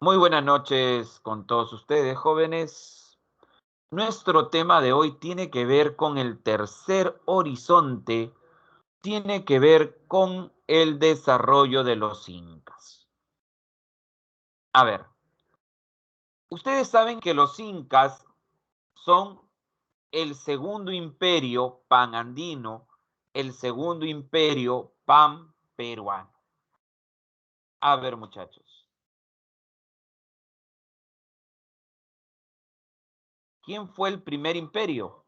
Muy buenas noches con todos ustedes, jóvenes. Nuestro tema de hoy tiene que ver con el tercer horizonte, tiene que ver con el desarrollo de los incas. A ver, ustedes saben que los incas son el segundo imperio panandino, el segundo imperio pan-peruano. A ver, muchachos, ¿quién fue el primer imperio?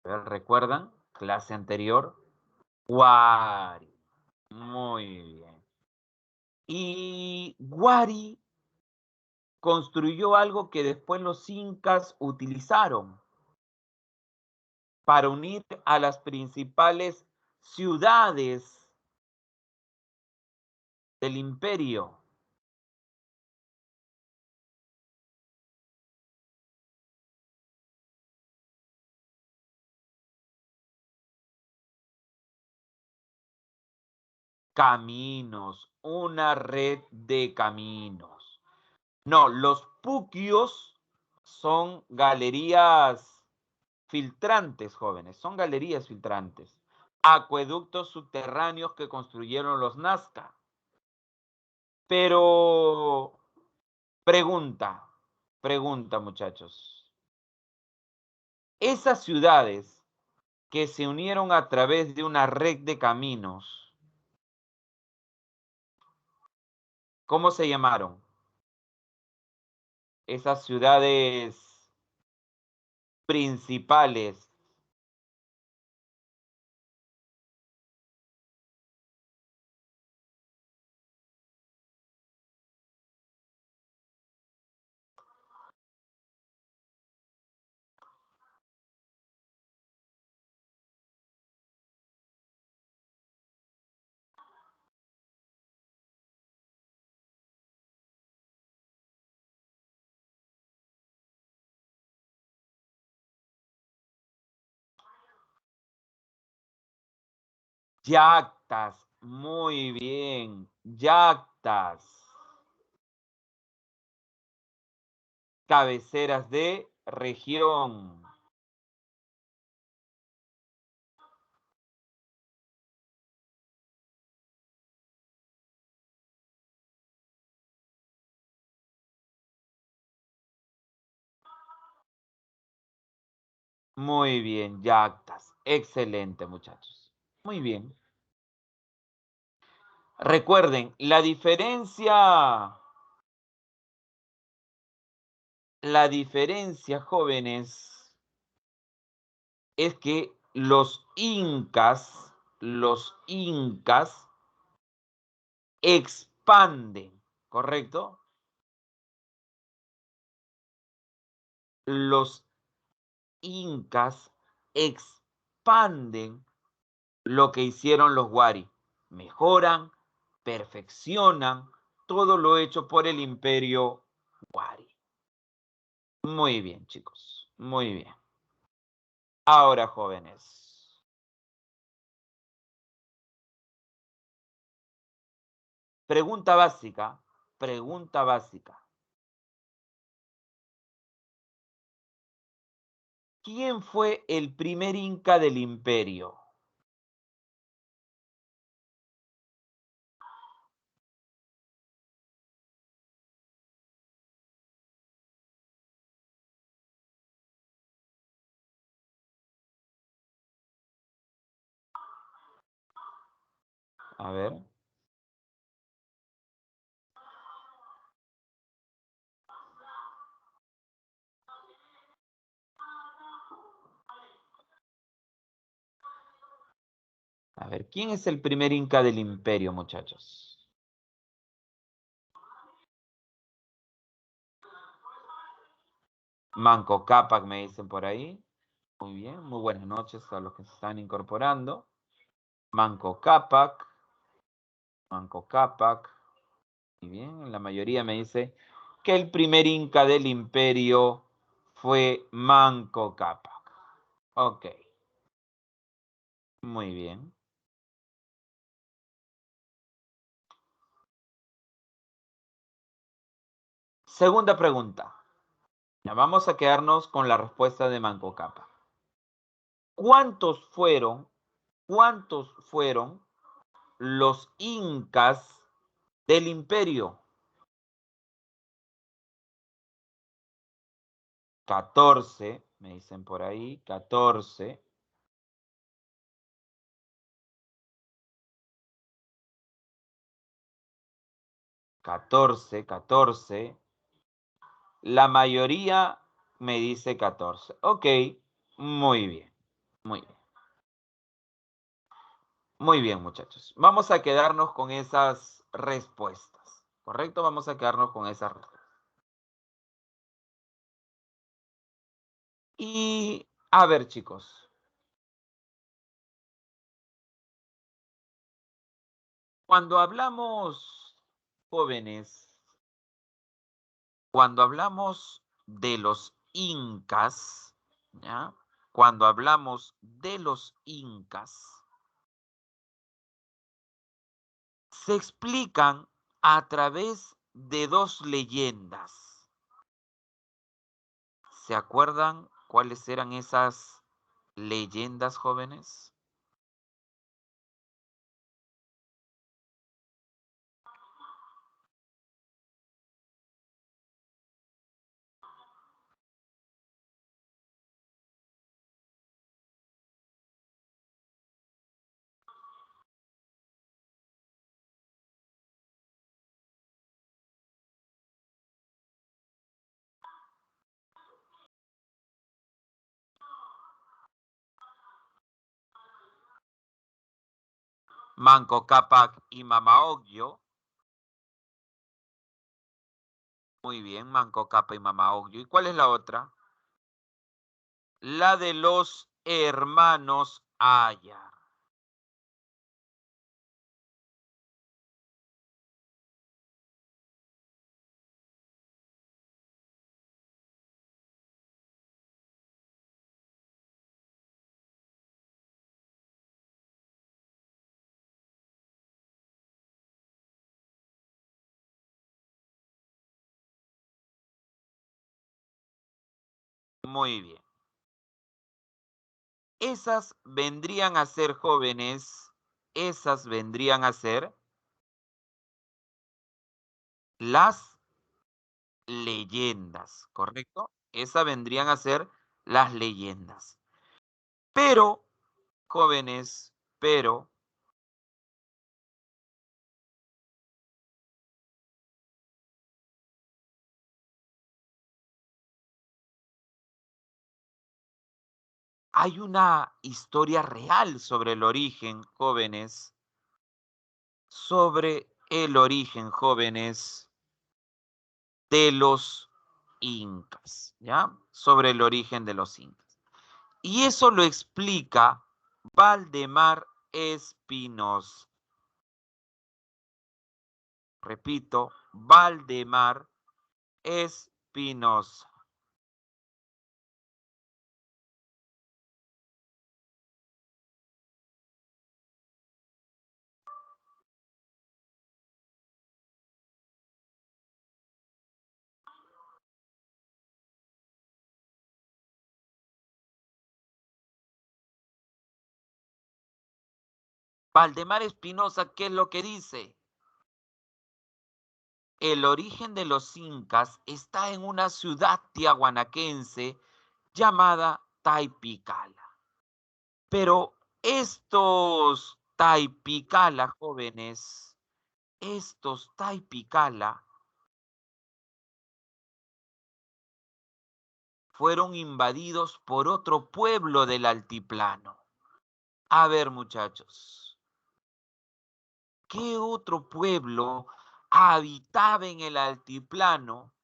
A ver, ¿recuerdan? Clase anterior. Huari. Muy bien. Y Huari construyó algo que después los incas utilizaron para unir a las principales ciudades del imperio. Caminos, una red de caminos. No, los puquios son galerías filtrantes, jóvenes, son galerías filtrantes. Acueductos subterráneos que construyeron los Nazca. Pero pregunta, pregunta, muchachos. Esas ciudades que se unieron a través de una red de caminos, ¿cómo se llamaron? Esas ciudades principales. Yactas, muy bien, yactas. Cabeceras de región. Muy bien, yactas. Excelente, muchachos. Muy bien. Recuerden, la diferencia, jóvenes, es que los incas expanden, ¿correcto? Los incas expanden lo que hicieron los Wari. Mejoran, perfeccionan todo lo hecho por el imperio Wari. Muy bien, chicos. Muy bien. Ahora, jóvenes. Pregunta básica. Pregunta básica. ¿Quién fue el primer inca del imperio? A ver. A ver, ¿quién es el primer inca del imperio, muchachos? Manco Cápac, me dicen por ahí. Muy bien, muy buenas noches a los que se están incorporando. Manco Cápac, Manco Cápac. Muy bien, la mayoría me dice que el primer inca del imperio fue Manco Cápac. Ok, muy bien. Segunda pregunta. Ya vamos a quedarnos con la respuesta de Manco Cápac. Cuántos fueron los incas del imperio? 14, me dicen por ahí, 14. 14. La mayoría me dice 14. Ok, muy bien, muy bien. Muy bien, muchachos. Vamos a quedarnos con esas respuestas. ¿Correcto? Vamos a quedarnos con esas respuestas. Y a ver, chicos. Cuando hablamos, jóvenes, cuando hablamos de los incas, ¿ya? Cuando hablamos de los incas, se explican a través de dos leyendas. ¿Se acuerdan cuáles eran esas leyendas, jóvenes? Manco Cápac y Mama Ocllo. Muy bien, Manco Cápac y Mama Ocllo. ¿Y cuál es la otra? La de los hermanos Aya. Muy bien. Esas vendrían a ser, jóvenes, esas vendrían a ser las leyendas, ¿correcto? Esas vendrían a ser las leyendas. Pero, jóvenes, pero hay una historia real sobre el origen, jóvenes, sobre el origen, jóvenes, de los incas, ¿ya? Sobre el origen de los incas. Y eso lo explica Valdemar Espinosa. Repito, Valdemar Espinosa. Valdemar Espinosa, ¿qué es lo que dice? El origen de los incas está en una ciudad tiahuanaquense llamada Taipicala. Pero estos Taipicala, jóvenes, estos Taipicala fueron invadidos por otro pueblo del altiplano. A ver, muchachos, ¿qué otro pueblo habitaba en el altiplano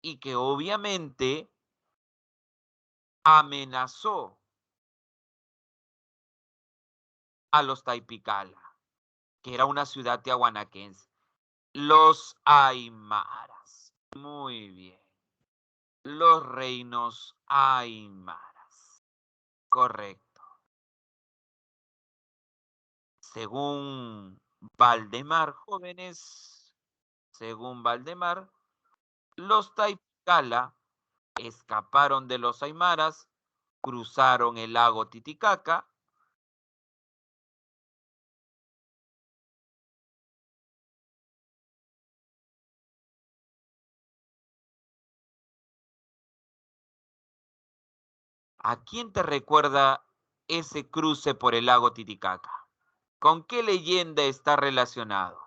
y que obviamente amenazó a los Taipicala, que era una ciudad tiahuanaquense? Los aymaras. Muy bien. Los reinos aymaras. Correcto. Según Valdemar, jóvenes, según Valdemar, Los Taipicala escaparon de los aymaras, cruzaron el lago Titicaca. ¿A quién te recuerda ese cruce por el lago Titicaca? ¿Con qué leyenda está relacionado?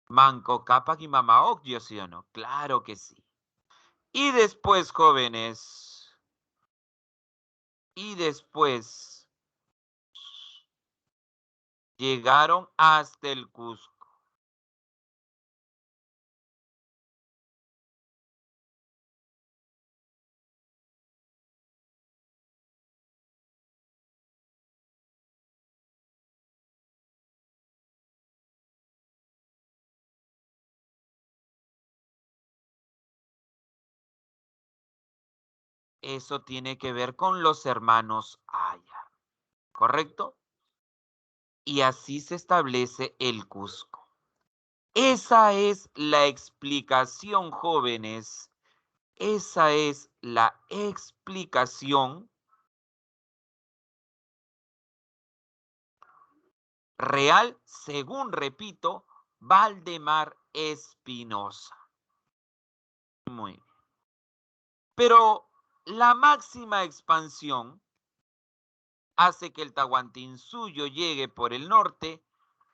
Manco Cápac y Mamaocllo, ¿sí o no? Claro que sí. Y después, jóvenes, y después llegaron hasta el Cusco. Eso tiene que ver con los hermanos Aya, ¿correcto? Y así se establece el Cusco. Esa es la explicación, jóvenes. Esa es la explicación real, según, repito, Valdemar Espinosa. Muy bien. Pero la máxima expansión hace que el Tahuantinsuyo llegue por el norte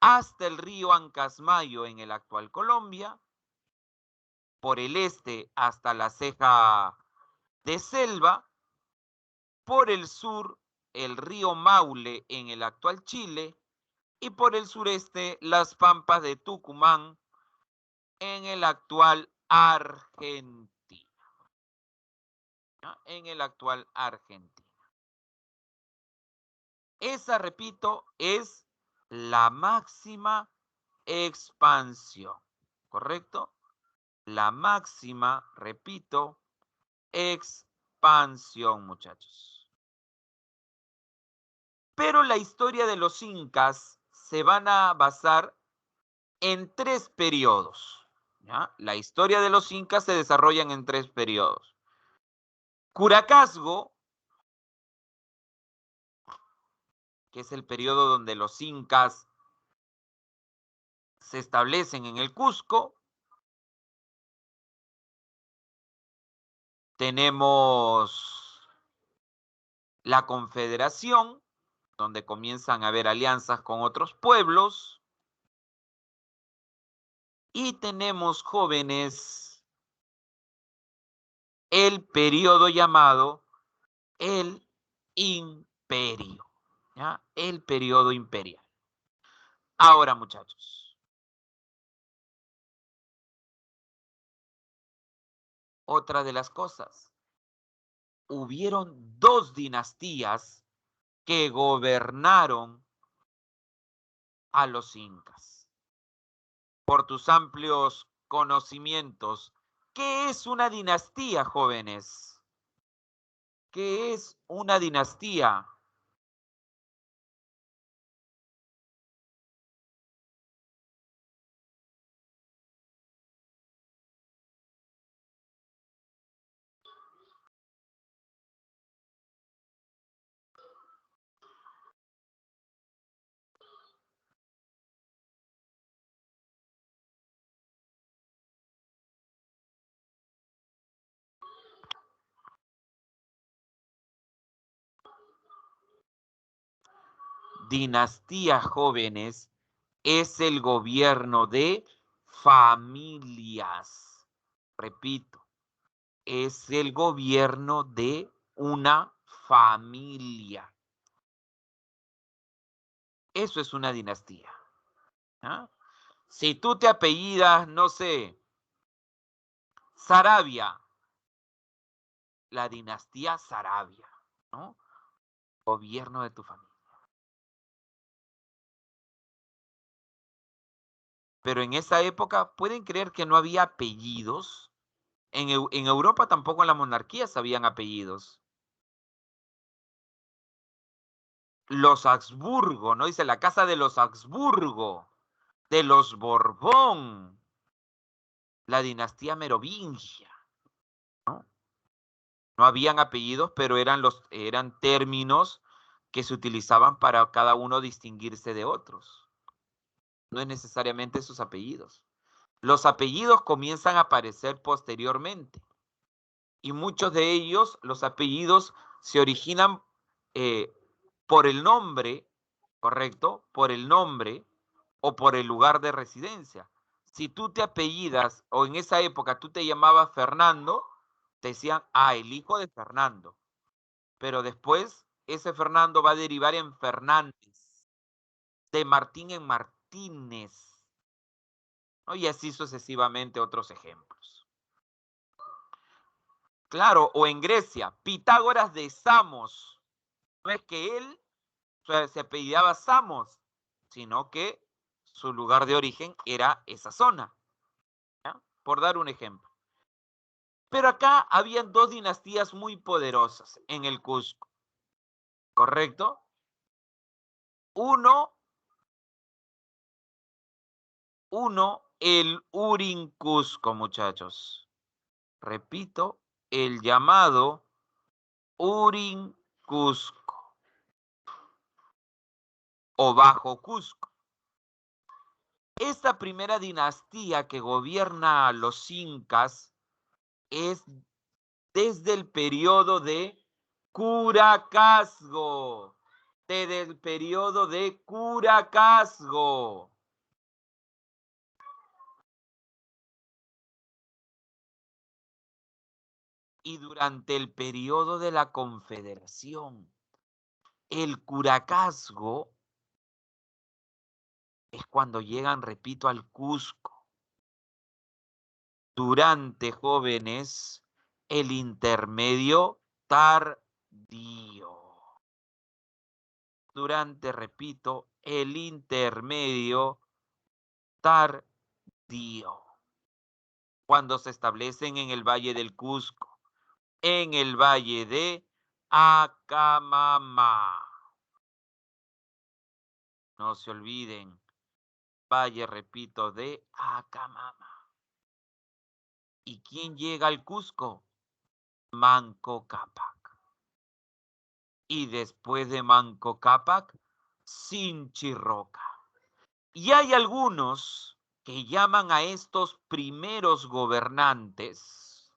hasta el río Ancasmayo en el actual Colombia, por el este hasta la ceja de Selva, por el sur el río Maule en el actual Chile y por el sureste las pampas de Tucumán en el actual Argentina. ¿No? En el actual Argentina. Esa, repito, es la máxima expansión, ¿correcto? La máxima, repito, expansión, muchachos. Pero la historia de los incas se van a basar en 3 periodos. ¿Ya? La historia de los incas se desarrolla en 3 periodos. Curacazgo, que es el periodo donde los incas se establecen en el Cusco. Tenemos la Confederación, donde comienzan a haber alianzas con otros pueblos. Y tenemos, jóvenes, el periodo llamado el imperio. ¿Ya? El periodo imperial. Ahora, muchachos, otra de las cosas. Hubieron 2 dinastías que gobernaron a los incas. Por tus amplios conocimientos, ¿qué es una dinastía, jóvenes? ¿Qué es una dinastía? Dinastía, jóvenes, es el gobierno de familias. Repito, es el gobierno de una familia. Eso es una dinastía. ¿Ah? Si tú te apellidas, no sé, Sarabia, la dinastía Sarabia, ¿no? Gobierno de tu familia. Pero en esa época, ¿pueden creer que no había apellidos? En Europa tampoco en las monarquías habían apellidos. Los Habsburgo, ¿no? Dice la casa de los Habsburgo, de los Borbón, la dinastía merovingia, ¿no? No habían apellidos, pero eran términos que se utilizaban para cada uno distinguirse de otros. No es necesariamente sus apellidos. Los apellidos comienzan a aparecer posteriormente y muchos de ellos, los apellidos, se originan por el nombre, ¿correcto? Por el nombre o por el lugar de residencia. Si tú te apellidas o en esa época tú te llamabas Fernando, te decían, el hijo de Fernando. Pero después ese Fernando va a derivar en Fernández, de Martín en Martínez, ¿no? Y así sucesivamente otros ejemplos. Claro, o en Grecia, Pitágoras de Samos. No es que él se apellidaba Samos, sino que su lugar de origen era esa zona, ¿ya? Por dar un ejemplo. Pero acá habían dos dinastías muy poderosas en el Cusco, ¿correcto? Uno, el Urin Cusco, muchachos. Repito, el llamado Urin Cusco o Bajo Cusco. Esta primera dinastía que gobierna a los incas es desde el periodo de Curacazgo. Desde el periodo de Curacazgo. Y durante el periodo de la Confederación, el Curacazgo es cuando llegan, repito, al Cusco. Durante, jóvenes, el intermedio tardío. Durante, repito, el intermedio tardío. Cuando se establecen en el Valle del Cusco, en el Valle de Acamamá. No se olviden, Valle, repito, de Acamamá. ¿Y quién llega al Cusco? Manco Cápac. Y después de Manco Cápac, Sinchirroca. Y hay algunos que llaman a estos primeros gobernantes,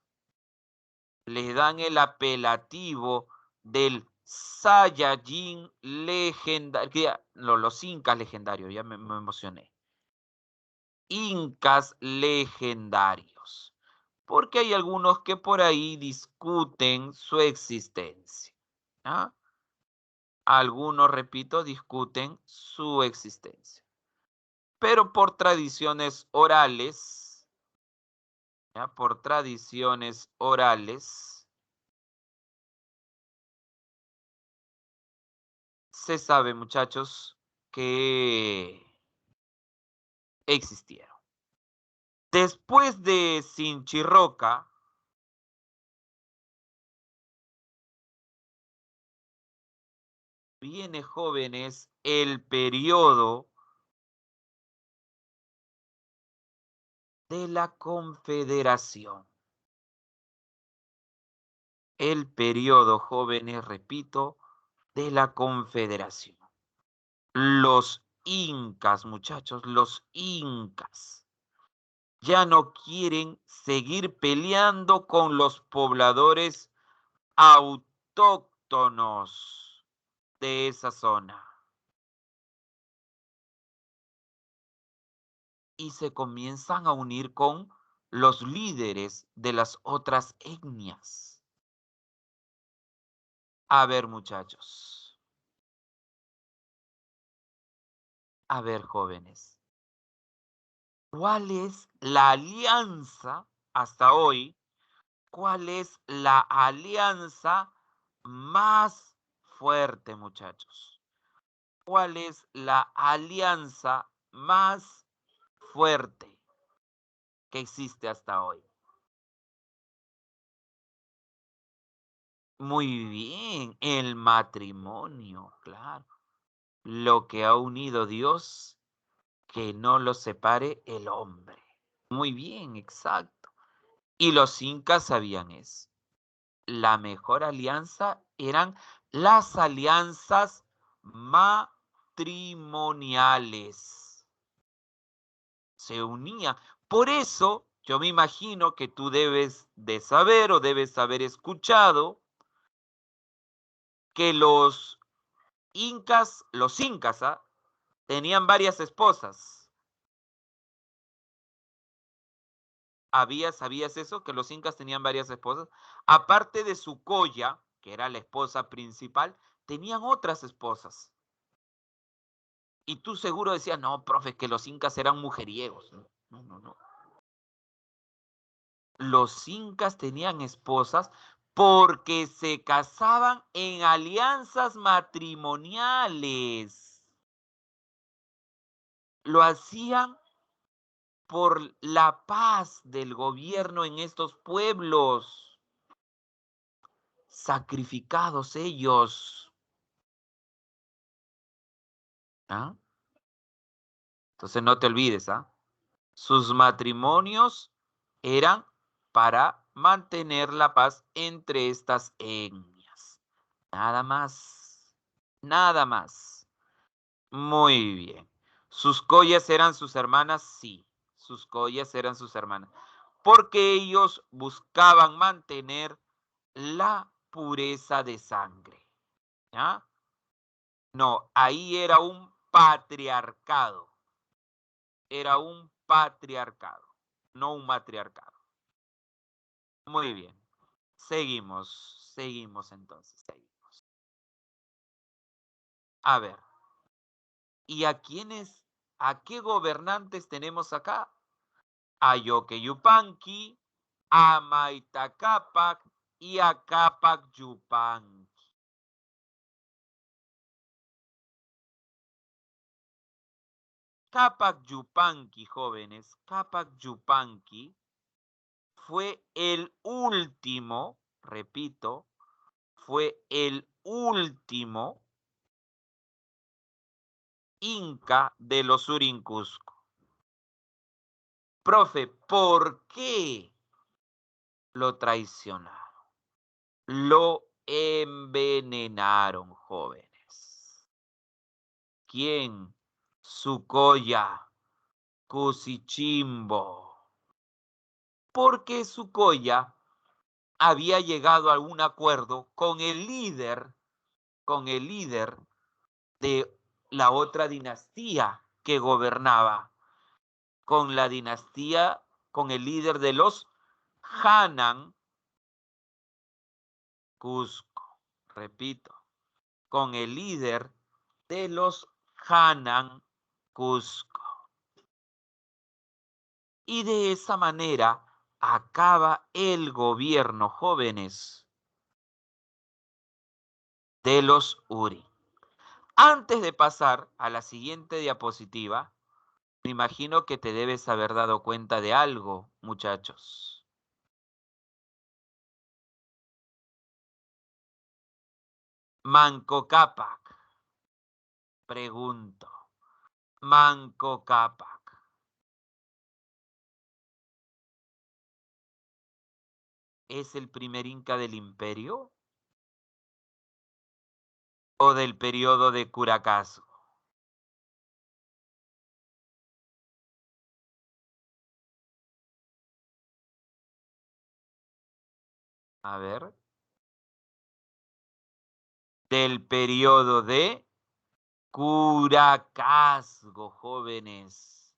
le dan el apelativo del Saiyajin legendario, los incas legendarios, ya me emocioné. Incas legendarios, porque hay algunos que por ahí discuten su existencia. ¿Ah? Algunos, repito, discuten su existencia. Pero por tradiciones orales, ¿ya? Por tradiciones orales, se sabe, muchachos, que existieron. Después de Sinchirroca, viene, jóvenes, el periodo de la Confederación. El periodo, jóvenes, repito, de la Confederación. Los incas, muchachos, los incas ya no quieren seguir peleando con los pobladores autóctonos de esa zona. Y se comienzan a unir con los líderes de las otras etnias. A ver, muchachos. A ver, jóvenes. ¿Cuál es la alianza hasta hoy? ¿Cuál es la alianza más fuerte, muchachos? ¿Cuál es la alianza más fuerte que existe hasta hoy? Muy bien, el matrimonio, claro. Lo que ha unido Dios, que no lo separe el hombre. Muy bien, exacto. Y los incas sabían eso. La mejor alianza eran las alianzas matrimoniales. Se unían. Por eso, yo me imagino que tú debes de saber o debes haber escuchado que los incas, tenían varias esposas. ¿Sabías eso? Que los incas tenían varias esposas. Aparte de su Colla, que era la esposa principal, tenían otras esposas. Y tú seguro decías, no, profe, que los incas eran mujeriegos. No, no, no, no. Los incas tenían esposas porque se casaban en alianzas matrimoniales. Lo hacían por la paz del gobierno en estos pueblos, sacrificados ellos. ¿Ah? Entonces no te olvides, sus matrimonios eran para mantener la paz entre estas etnias. Nada más, nada más. Muy bien. ¿Sus collas eran sus hermanas? Sí, sus collas eran sus hermanas. Porque ellos buscaban mantener la pureza de sangre. ¿Ya? No, ahí era un patriarcado. Era un patriarcado, no un matriarcado. Muy bien. Seguimos entonces, seguimos. A ver, ¿y a qué gobernantes tenemos acá? A Yoque Yupanqui, a Maita Cápac y a Cápac Yupanqui. Cápac Yupanqui, jóvenes, Cápac Yupanqui fue el último, repito, fue el último inca de los Surincusco. Profe, ¿por qué lo traicionaron? Lo envenenaron, jóvenes. ¿Quién? Sucoya, Cusichimbo. Porque Sucoya había llegado a un acuerdo con el líder de la otra dinastía que gobernaba, con el líder de los Hanan Cusco. Repito, con el líder de los Hanan Cusco. Y de esa manera acaba el gobierno, jóvenes, de los Uri. Antes de pasar a la siguiente diapositiva, me imagino que te debes haber dado cuenta de algo, muchachos. Manco Cápac. Pregunto. Manco Cápac. ¿Es el primer inca del imperio o del periodo de Curacaso? A ver. Del periodo de Curacasgo, jóvenes.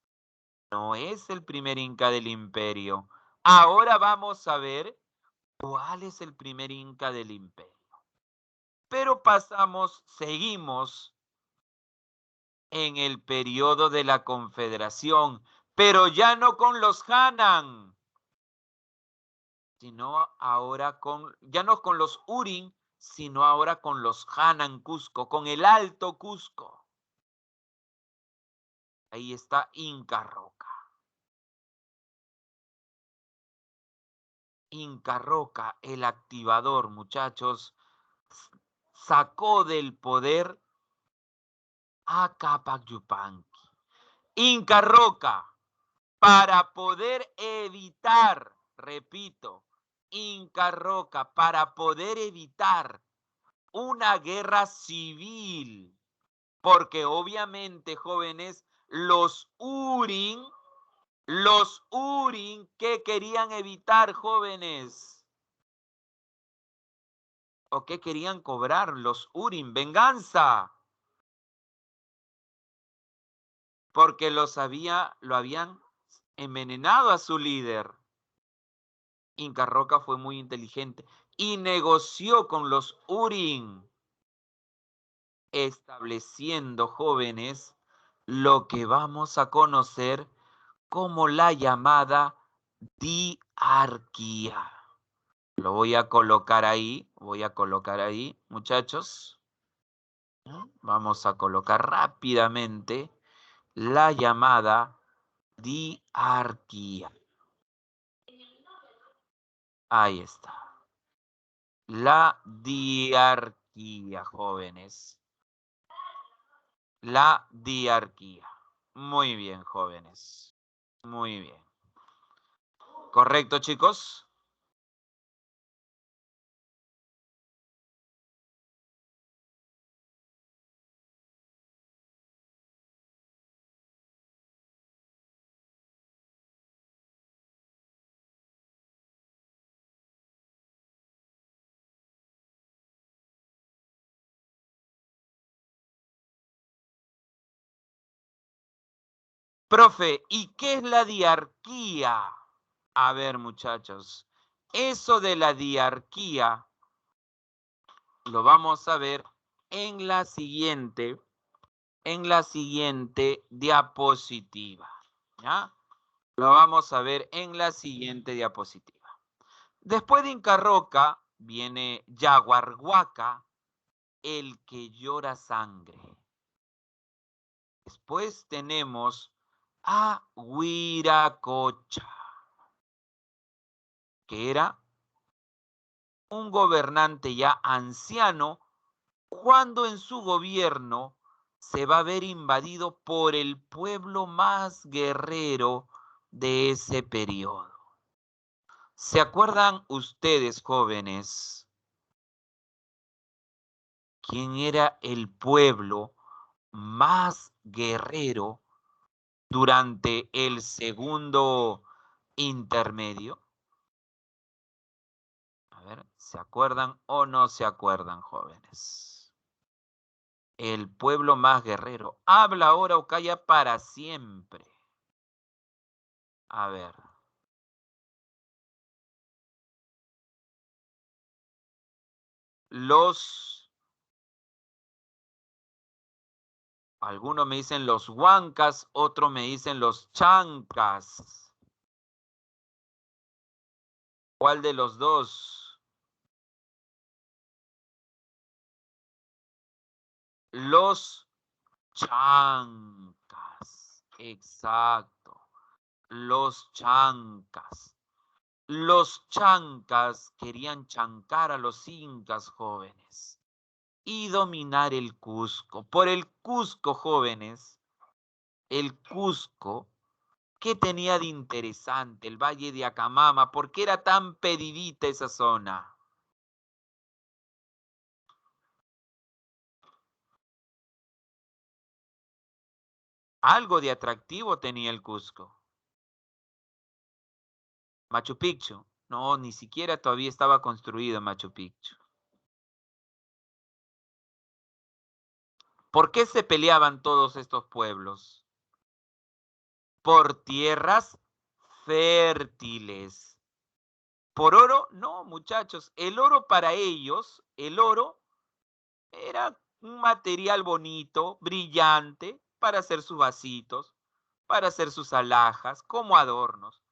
No es el primer inca del imperio. Ahora vamos a ver cuál es el primer inca del imperio. Pero seguimos en el periodo de la Confederación, pero ya no con los Hanan, sino ahora ya no con los Urin, sino ahora con los Hanan Cusco, con el Alto Cusco. Ahí está Inca Roca. Inca Roca, el activador, muchachos, sacó del poder a Cápac Yupanqui. Inca Roca, para poder evitar, repito, Inca Roca, para poder evitar una guerra civil, porque obviamente, jóvenes, los Urin, ¿qué querían evitar, jóvenes? ¿O qué querían cobrar los Urin? Venganza. Porque lo habían envenenado a su líder. Inca Roca fue muy inteligente y negoció con los Urin, estableciendo, jóvenes, lo que vamos a conocer como la llamada diarquía. Lo voy a colocar ahí, muchachos. Vamos a colocar rápidamente la llamada diarquía. Ahí está. La diarquía, jóvenes. La diarquía. Muy bien, jóvenes. Muy bien. ¿Correcto, chicos? Profe, ¿y qué es la diarquía? A ver, muchachos, eso de la diarquía lo vamos a ver en la siguiente diapositiva. ¿Ya? Lo vamos a ver en la siguiente diapositiva. Después de Inca Roca viene Yaguarhuaca, el que llora sangre. Después tenemos a Huiracocha, que era un gobernante ya anciano cuando en su gobierno se va a ver invadido por el pueblo más guerrero de ese periodo. ¿Se acuerdan ustedes, jóvenes, quién era el pueblo más guerrero durante el segundo intermedio? A ver, ¿se acuerdan o no se acuerdan, jóvenes? El pueblo más guerrero. Habla ahora o calla para siempre. A ver. Algunos me dicen los huancas, otros me dicen los chancas. ¿Cuál de los dos? Los chancas. Exacto. Los chancas. Los chancas querían chancar a los incas, jóvenes, y dominar el Cusco. Por el Cusco, jóvenes, el Cusco, ¿qué tenía de interesante el Valle de Acamama? ¿Por qué era tan pedidita esa zona? Algo de atractivo tenía el Cusco. Machu Picchu. No, ni siquiera todavía estaba construido Machu Picchu. ¿Por qué se peleaban todos estos pueblos? Por tierras fértiles. ¿Por oro? No, muchachos. El oro para ellos, el oro era un material bonito, brillante, para hacer sus vasitos, para hacer sus alhajas, como adornos.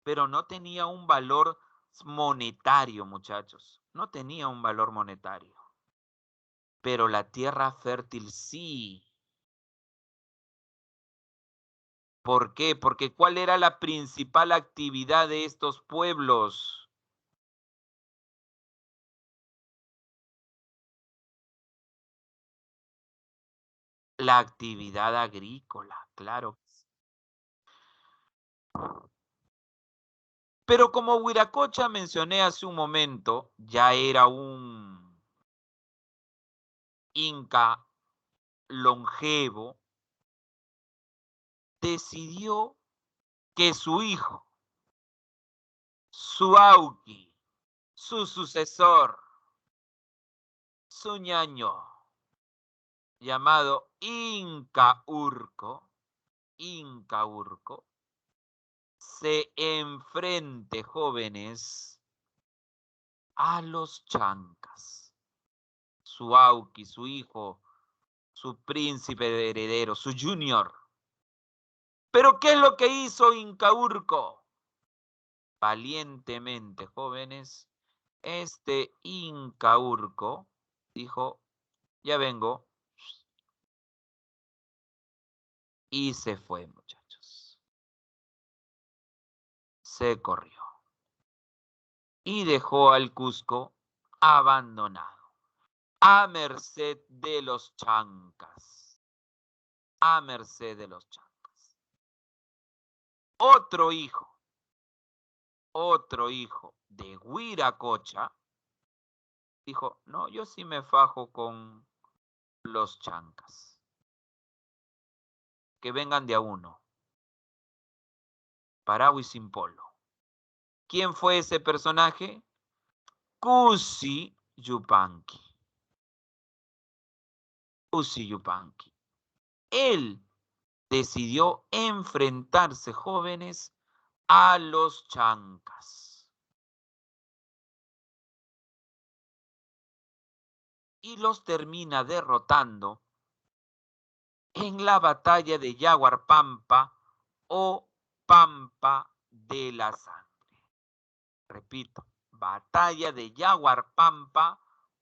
Pero no tenía un valor monetario, muchachos. No tenía un valor monetario. Pero la tierra fértil sí. ¿Por qué? Porque ¿cuál era la principal actividad de estos pueblos? La actividad agrícola, claro. Pero como Huiracocha mencioné hace un momento, ya era un inca longevo, decidió que su hijo, su Auqui, su sucesor, su ñaño, llamado Inca Urco, se enfrente, jóvenes, a los chancas. Su Auqui, su hijo, su príncipe heredero, su junior. Pero ¿qué es lo que hizo Inca Urco? Valientemente, jóvenes, este Inca Urco dijo, ya vengo, y se fue, muchachos. Se corrió. Y dejó al Cusco abandonado, a merced de los chancas. A merced de los chancas. Otro hijo de Huiracocha, dijo, no, yo sí me fajo con los chancas. Que vengan de a uno. Parado y sin polo. ¿Quién fue ese personaje? Cusi Yupanqui. Cusi Yupanqui. Él decidió enfrentarse, jóvenes, a los chancas. Y los termina derrotando en la batalla de Yaguarpampa o Pampa de la Sangre. Repito, batalla de Yaguarpampa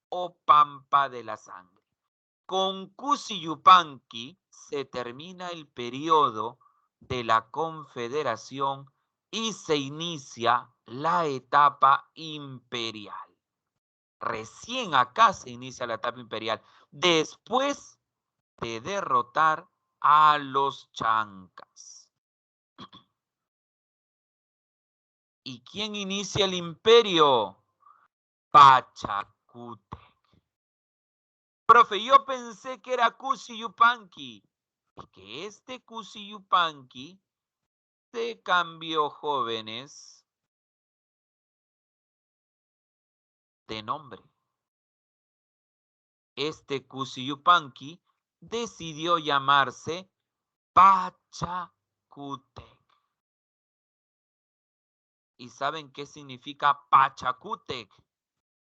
o Pampa de la Sangre. Con Cusi Yupanqui se termina el periodo de la Confederación y se inicia la etapa imperial. Recién acá se inicia la etapa imperial, después de derrotar a los chancas. ¿Y quién inicia el imperio? Pachacútec. Profe, yo pensé que era Cusi Yupanqui. Y que este Cusi Yupanqui se cambió, jóvenes, de nombre. Este Cusi Yupanqui decidió llamarse Pachacútec. ¿Y saben qué significa Pachacútec?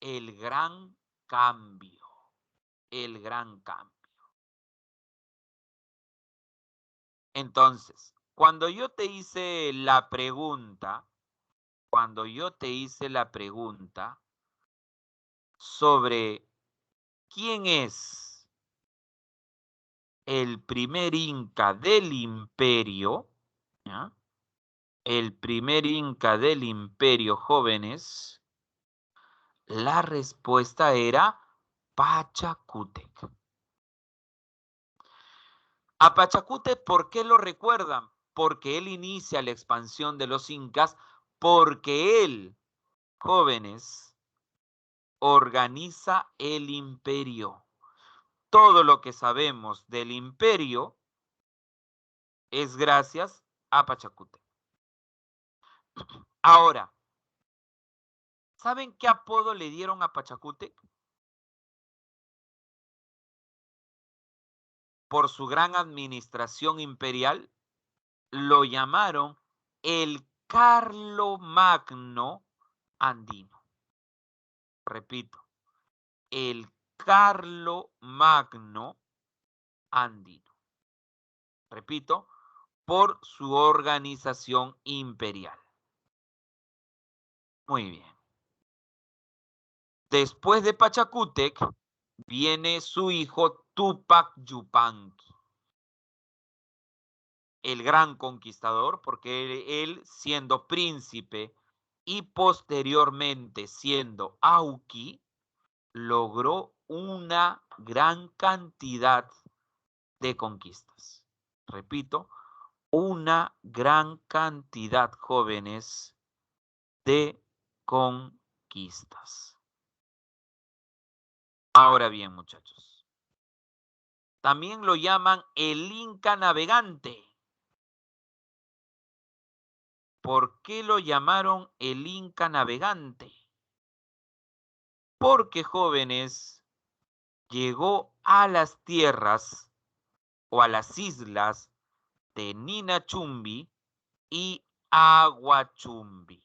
El gran cambio. El gran cambio. Entonces, cuando yo te hice la pregunta sobre quién es el primer inca del imperio, ¿ya? El primer inca del imperio, jóvenes, la respuesta era Pachacútec. A Pachacútec, ¿por qué lo recuerdan? Porque él inicia la expansión de los incas, porque él, jóvenes, organiza el imperio. Todo lo que sabemos del imperio es gracias a Pachacútec. Ahora, ¿saben qué apodo le dieron a Pachacútec? Por su gran administración imperial, lo llamaron el Carlomagno andino. Repito, el Carlomagno andino. Repito, por su organización imperial. Muy bien. Después de Pachacútec viene su hijo Tupac Yupanqui, el gran conquistador, porque él siendo príncipe y posteriormente siendo Auqui, logró una gran cantidad de conquistas. Repito, una gran cantidad, jóvenes, de conquistas. Ahora bien, muchachos, también lo llaman el Inca navegante. ¿Por qué lo llamaron el Inca navegante? Porque, jóvenes, llegó a las tierras o a las islas de Ninachumbi y Aguachumbi.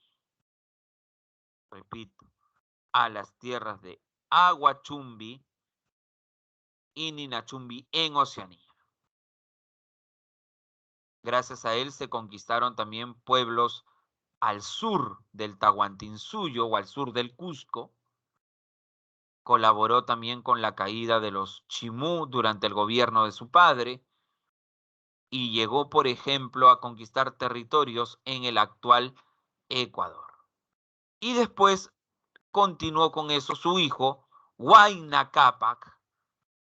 Repito, a las tierras de Aguachumbi y Ninachumbi en Oceanía. Gracias a él se conquistaron también pueblos al sur del Tahuantinsuyo o al sur del Cusco. Colaboró también con la caída de los Chimú durante el gobierno de su padre y llegó, por ejemplo, a conquistar territorios en el actual Ecuador. Y después continuó con eso su hijo, Huayna Cápac,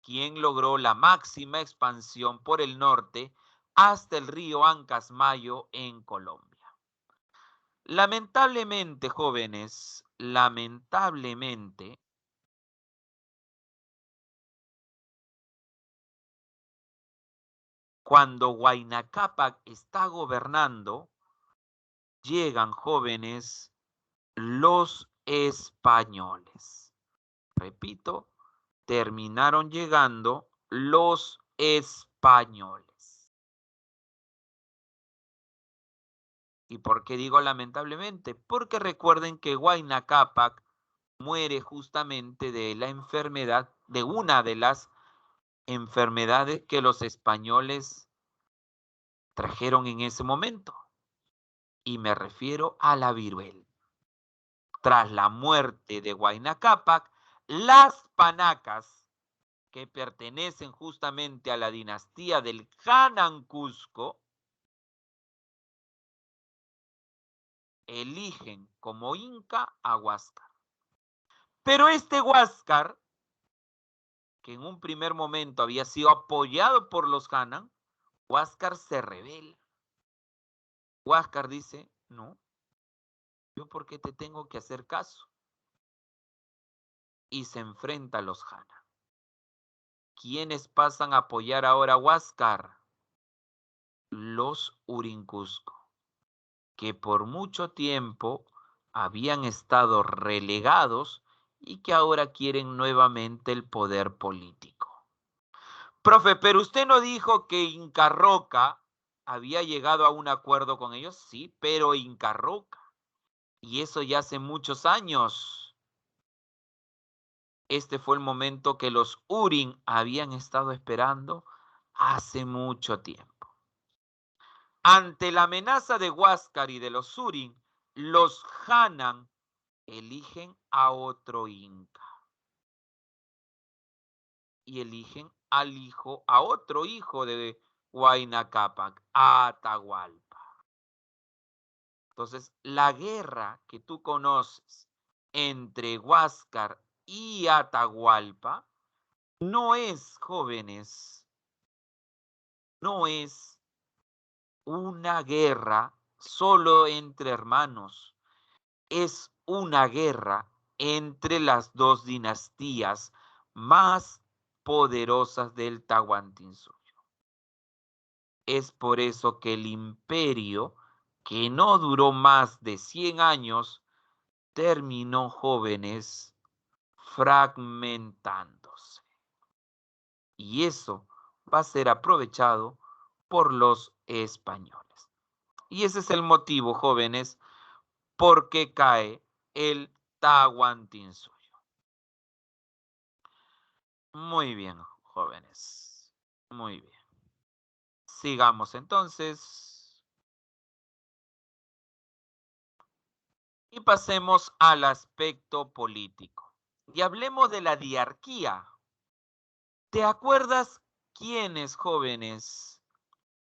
quien logró la máxima expansión por el norte hasta el río Ancasmayo en Colombia. Lamentablemente, jóvenes, lamentablemente, cuando Huayna Cápac está gobernando, llegan, jóvenes, los españoles. Repito, terminaron llegando los españoles. ¿Y por qué digo lamentablemente? Porque recuerden que Huayna Cápac muere justamente de la enfermedad, de una de las enfermedades que los españoles trajeron en ese momento. Y me refiero a la viruela. Tras la muerte de Huayna Cápac, las panacas, que pertenecen justamente a la dinastía del Hanan Cusco, eligen como inca a Huáscar. Pero este Huáscar, que en un primer momento había sido apoyado por los Hanan, Huáscar se rebela. Huáscar dice, no, yo por qué te tengo que hacer caso. Y se enfrenta a los Hanan. ¿Quiénes pasan a apoyar ahora a Huáscar? Los Urincusco, que por mucho tiempo habían estado relegados y que ahora quieren nuevamente el poder político. Profe, pero usted no dijo que Inca Roca había llegado a un acuerdo con ellos. Sí, pero Inca Roca. Y eso ya hace muchos años. Este fue el momento que los Urin habían estado esperando hace mucho tiempo. Ante la amenaza de Huáscar y de los Urin, los Hanan eligen a otro Inca. Y eligen a otro hijo de Huayna Cápac, a Atahualpa. Entonces, la guerra que tú conoces entre Huáscar y Atahualpa no es, jóvenes, no es una guerra solo entre hermanos, es una guerra entre las dos dinastías más poderosas del Tahuantinsuyo. Es por eso que el imperio, que no duró más de 100 años, terminó, jóvenes, fragmentándose. Y eso va a ser aprovechado por los españoles. Y ese es el motivo, jóvenes, por qué cae el Tahuantinsuyo. Muy bien, jóvenes. Muy bien. Sigamos entonces. Y pasemos al aspecto político. Y hablemos de la diarquía. ¿Te acuerdas quiénes, jóvenes,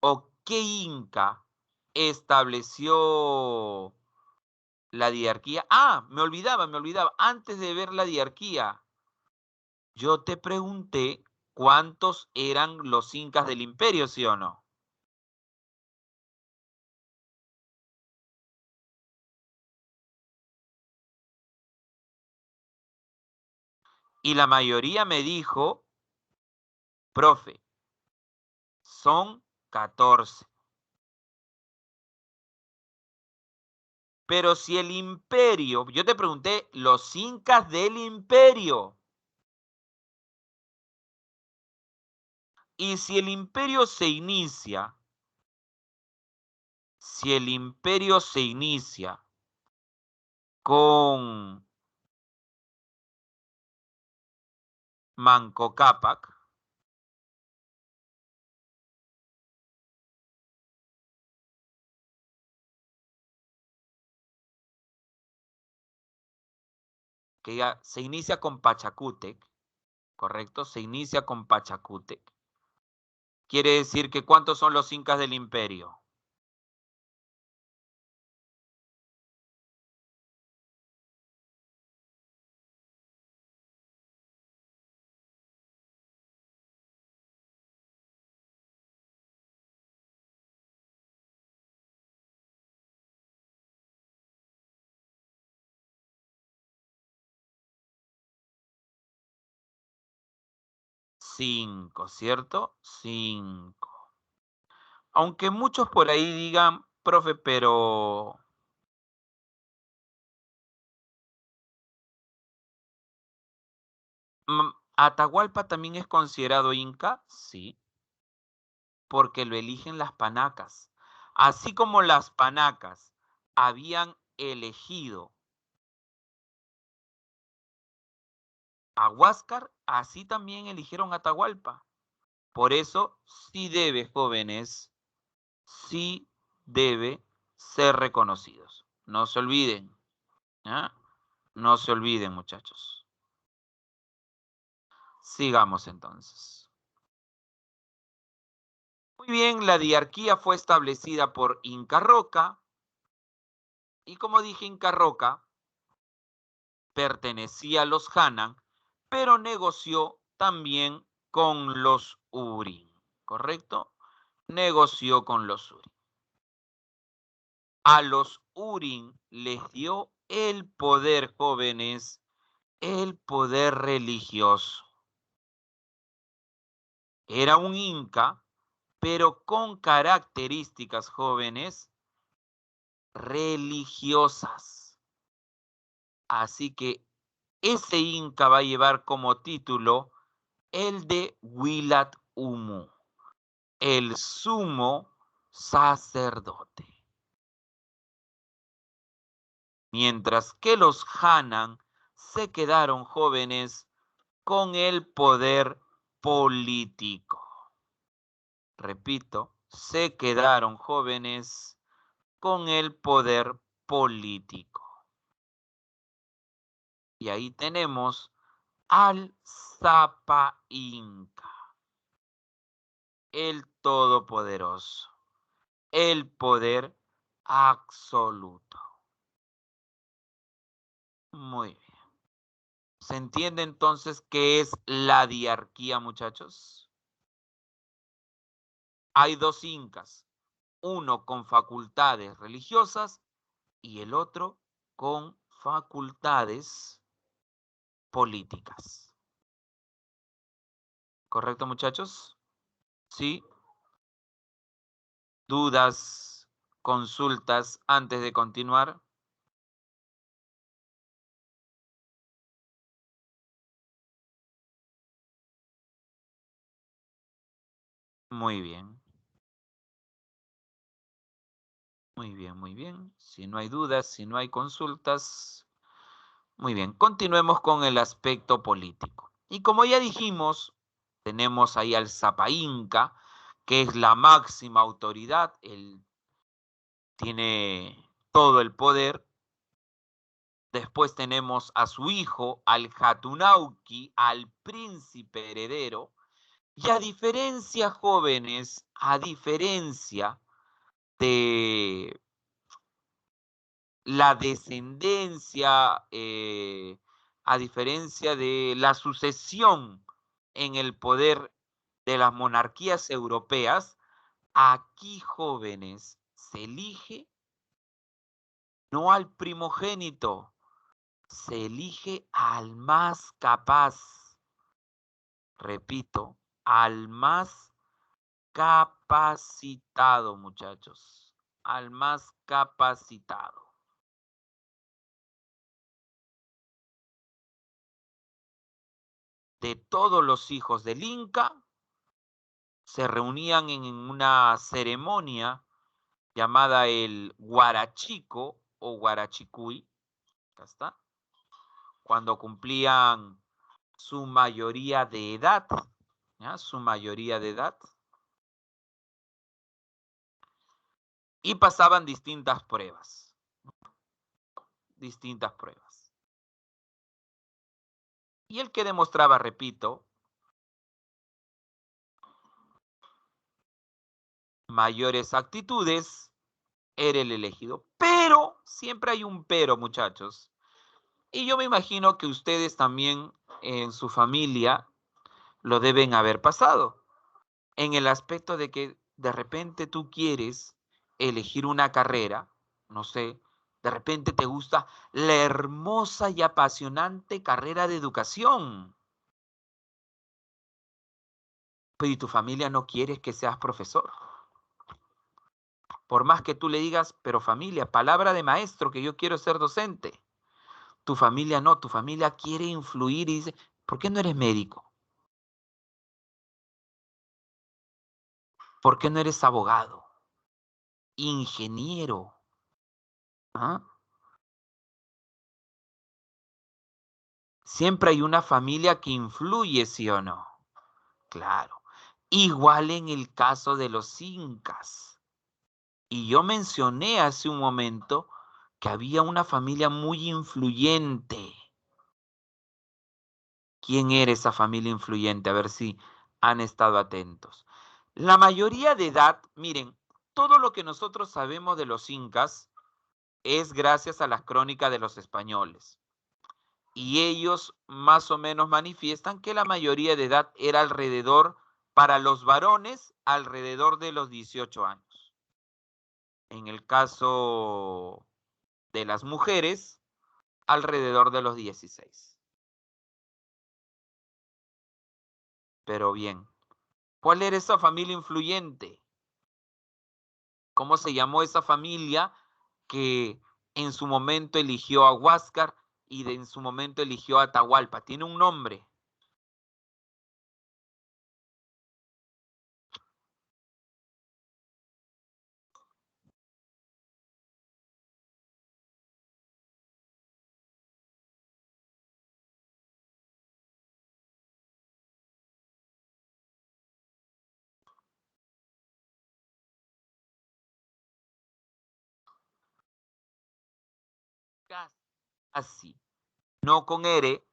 o qué inca estableció la diarquía? Ah, me olvidaba. Antes de ver la diarquía, yo te pregunté ¿Cuántos eran los incas del imperio, sí o no? Y la mayoría me dijo, profe, son 14. Pero si el imperio, yo te pregunté, los incas del imperio. Y si el imperio se inicia, si el imperio se inicia con Manco Cápac, que ya se inicia con Pachacútec, ¿correcto? Se inicia con Pachacútec. Quiere decir que ¿cuántos son los incas del imperio? Cinco, ¿cierto? Cinco. Aunque muchos por ahí digan, profe, pero ¿Atahualpa también es considerado inca? Sí, porque lo eligen las panacas. Así como las panacas habían elegido a Huáscar, así también eligieron a Atahualpa. Por eso sí debe, jóvenes, sí debe ser reconocidos. No se olviden, ¿ah? No se olviden, muchachos. Sigamos entonces. Muy bien, la diarquía fue establecida por Inca Roca. Y como dije, Inca Roca pertenecía a los Hanan, pero negoció también con los Urín, ¿correcto? Negoció con los Urín. A los Urín les dio el poder, jóvenes, el poder religioso. Era un inca, pero con características, jóvenes, religiosas. Así que ese inca va a llevar como título el de Wilat Humu, el sumo sacerdote. Mientras que los Hanan se quedaron, jóvenes, con el poder político. Repito, se quedaron, jóvenes, con el poder político. Y ahí tenemos al Zapa Inca, el todopoderoso, el poder absoluto. Muy bien. ¿Se entiende entonces qué es la diarquía, muchachos? Hay dos incas, uno con facultades religiosas y el otro con facultades políticas. ¿Correcto, muchachos? ¿Sí? ¿Dudas, consultas antes de continuar? Muy bien, muy bien, muy bien. Si no hay dudas, si no hay consultas, muy bien. Continuemos con el aspecto político. Y como ya dijimos, tenemos ahí al Zapa Inca, que es la máxima autoridad, él tiene todo el poder. Después tenemos a su hijo, al Hatunauki, al príncipe heredero. Y a diferencia, jóvenes, a diferencia de la descendencia, a diferencia de la sucesión en el poder de las monarquías europeas, aquí, jóvenes, se elige no al primogénito, se elige al más capaz. Repito, al más capacitado, muchachos, al más capacitado. De todos los hijos del Inca, se reunían en una ceremonia llamada el Huarachico o Huarachicuy, acá está, cuando cumplían su mayoría de edad, ¿ya? Su mayoría de edad, y pasaban distintas pruebas, distintas pruebas. Y el que demostraba, repito, mayores actitudes, era el elegido. Pero, siempre hay un pero, muchachos. Y yo me imagino que ustedes también en su familia lo deben haber pasado. En el aspecto de que de repente tú quieres elegir una carrera, no sé, de repente te gusta la hermosa y apasionante carrera de educación, pero y tu familia no quiere que seas profesor. Por más que tú le digas, pero familia, palabra de maestro, que yo quiero ser docente. Tu familia no, tu familia quiere influir y dice, ¿por qué no eres médico? ¿Por qué no eres abogado? Ingeniero. ¿Ah? Siempre hay una familia que influye, ¿sí o no? Claro. Igual en el caso de los incas. Y yo mencioné hace un momento que había una familia muy influyente. ¿Quién era esa familia influyente? A ver si han estado atentos. La mayoría de edad, miren, todo lo que nosotros sabemos de los incas es gracias a las crónicas de los españoles. Y ellos más o menos manifiestan que la mayoría de edad era alrededor, para los varones, alrededor de los 18 años. En el caso de las mujeres, alrededor de los 16. Pero bien, ¿cuál era esa familia influyente? ¿Cómo se llamó esa familia que en su momento eligió a Huáscar y en su momento eligió a Atahualpa? Tiene un nombre. Así, no con R,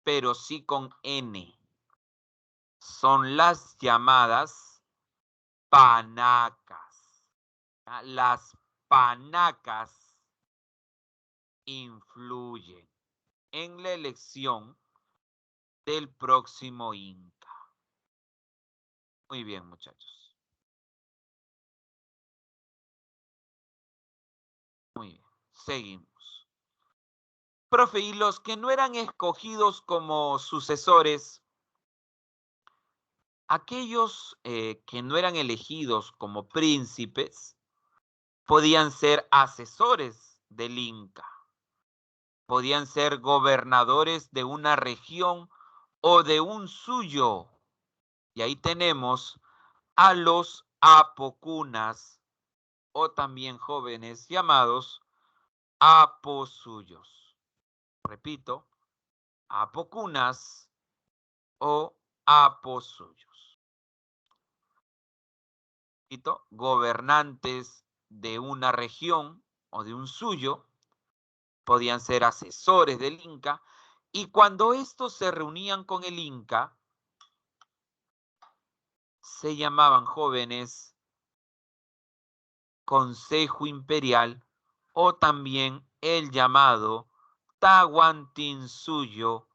pero sí con N. Son las llamadas panacas. Las panacas influyen en la elección del próximo Inca. Muy bien, muchachos. Muy bien. Seguimos. Profe, y los que no eran escogidos como sucesores, aquellos que no eran elegidos como príncipes, podían ser asesores del Inca, podían ser gobernadores de una región o de un suyo. Y ahí tenemos a los apocunas, o también jóvenes llamados aposuyos. Repito, apocunas o aposuyos. Repito, gobernantes de una región o de un suyo, podían ser asesores del Inca, y cuando estos se reunían con el Inca, se llamaban jóvenes Consejo Imperial o también el llamado Tahuantinsuyo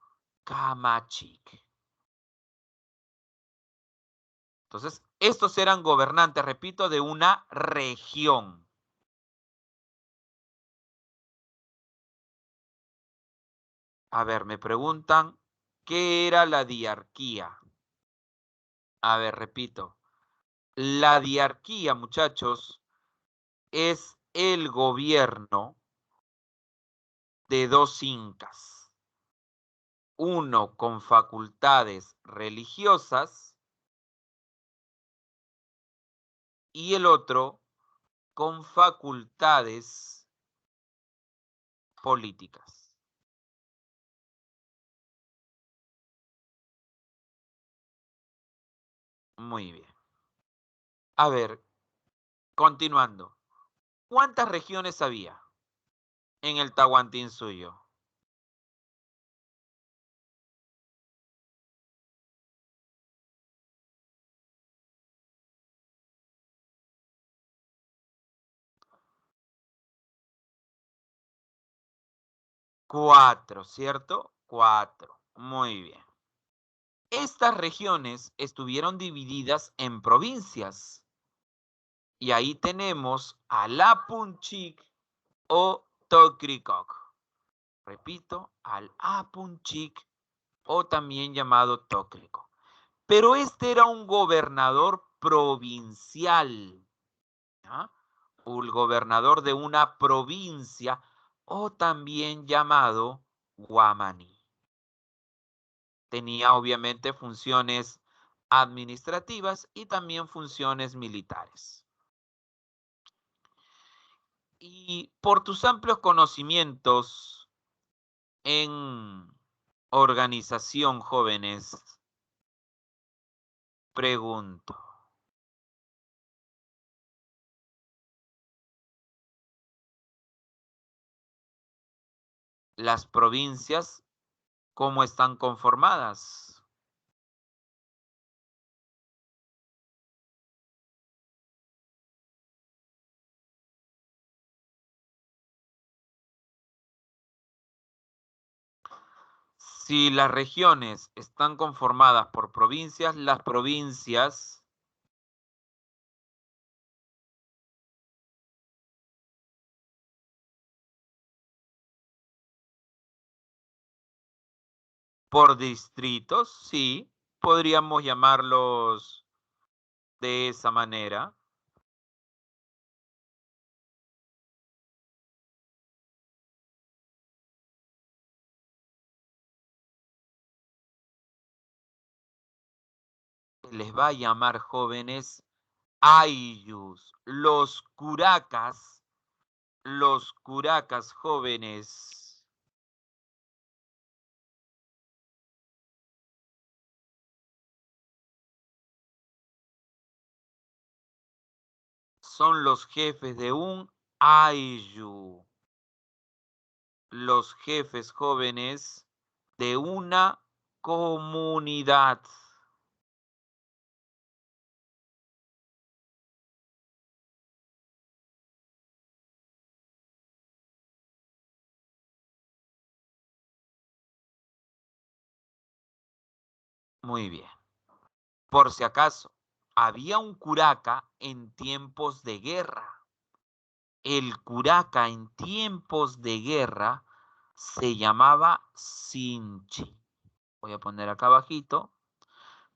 Camachik. Entonces, estos eran gobernantes, repito, de una región. A ver, me preguntan, ¿qué era la diarquía? A ver, repito. La diarquía, muchachos, es el gobierno de dos incas. Uno con facultades religiosas y el otro con facultades políticas. Muy bien. A ver, continuando. ¿Cuántas regiones había en el Tahuantinsuyo? 4, ¿cierto? 4. Muy bien. Estas regiones estuvieron divididas en provincias. Y ahí tenemos a Lapunchik o Tocricoc. Repito, al Apunchik o también llamado Tocricoc. Pero este era un gobernador provincial. ¿Ya? El gobernador de una provincia o también llamado Guamaní. Tenía obviamente funciones administrativas y también funciones militares. Y por tus amplios conocimientos en organización, jóvenes, pregunto, ¿las provincias cómo están conformadas? Si las regiones están conformadas por provincias, las provincias por distritos, sí, podríamos llamarlos de esa manera. Les va a llamar jóvenes ayllus, los curacas jóvenes. Son los jefes de un ayllu, los jefes jóvenes de una comunidad. Muy bien. Por si acaso, había un curaca en tiempos de guerra. El curaca en tiempos de guerra se llamaba Sinchi. Voy a poner acá abajito.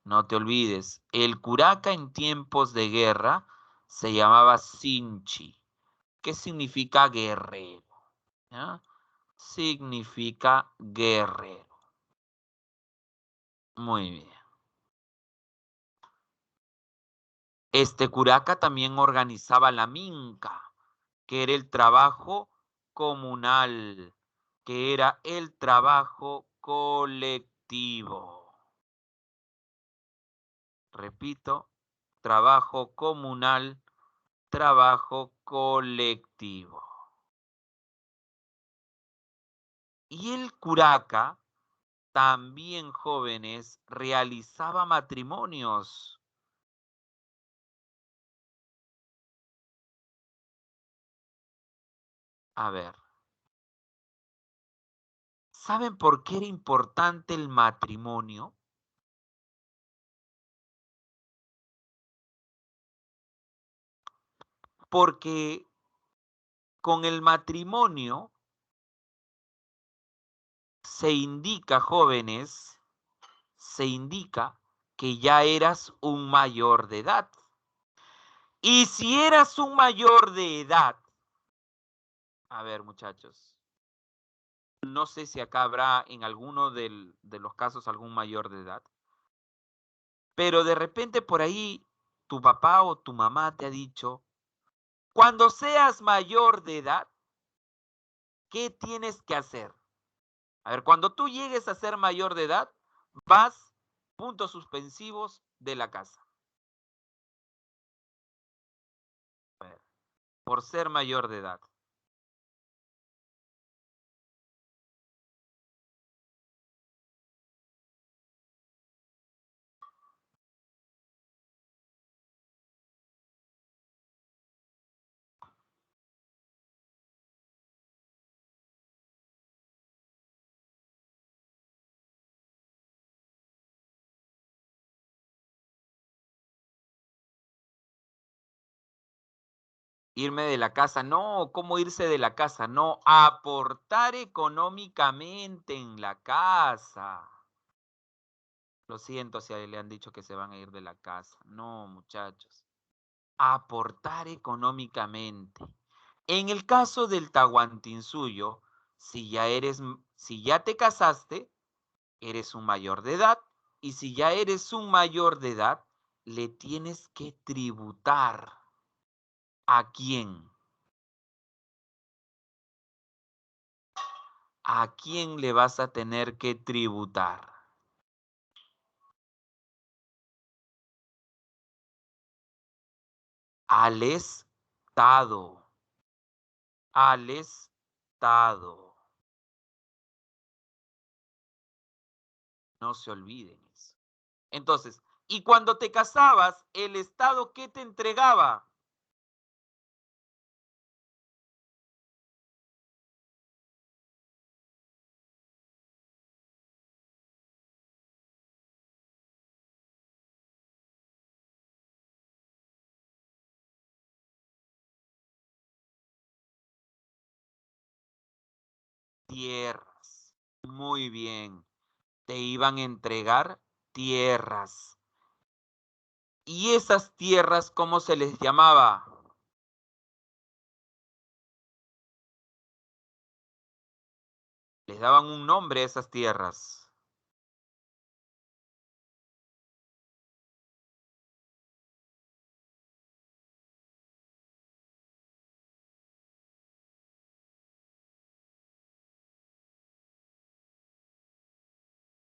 No te olvides, el curaca en tiempos de guerra se llamaba Sinchi. ¿Qué significa guerrero? ¿Ya? Significa guerrero. Muy bien. Este curaca también organizaba la minca, que era el trabajo comunal, que era el trabajo colectivo. Repito, trabajo comunal, trabajo colectivo. Y el curaca, también jóvenes, realizaba matrimonios. A ver, ¿Saben por qué era importante el matrimonio? Porque con el matrimonio se indica, jóvenes, se indica que ya eras un mayor de edad. Y si eras un mayor de edad, a ver, muchachos, no sé si acá habrá en alguno de los casos algún mayor de edad, pero de repente por ahí tu papá o tu mamá te ha dicho, cuando seas mayor de edad, ¿qué tienes que hacer? A ver, cuando tú llegues a ser mayor de edad, vas, puntos suspensivos, de la casa. A ver, por ser mayor de edad. Irme de la casa, no, ¿cómo irse de la casa? No, aportar económicamente en la casa. Lo siento si le han dicho que se van a ir de la casa. No, muchachos. Aportar económicamente. En el caso del Tahuantinsuyo, si ya te casaste, eres un mayor de edad. Y si ya eres un mayor de edad, le tienes que tributar. ¿A quién? ¿A quién le vas a tener que tributar? Al Estado. Al Estado. No se olviden eso. Entonces, y cuando te casabas, ¿el Estado qué te entregaba? Tierras. Muy bien. Te iban a entregar tierras. ¿Y esas tierras cómo se les llamaba? Les daban un nombre a esas tierras.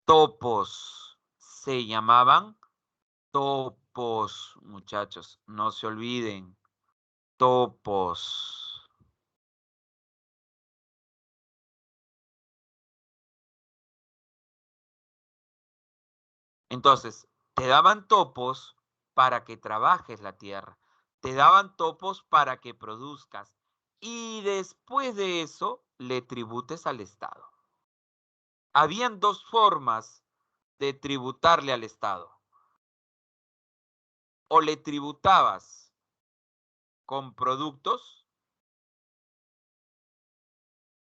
Topos. Se llamaban topos, muchachos. No se olviden. Topos. Entonces, te daban topos para que trabajes la tierra. Te daban topos para que produzcas. Y después de eso, le tributes al Estado. Habían dos formas de tributarle al Estado. O le tributabas con productos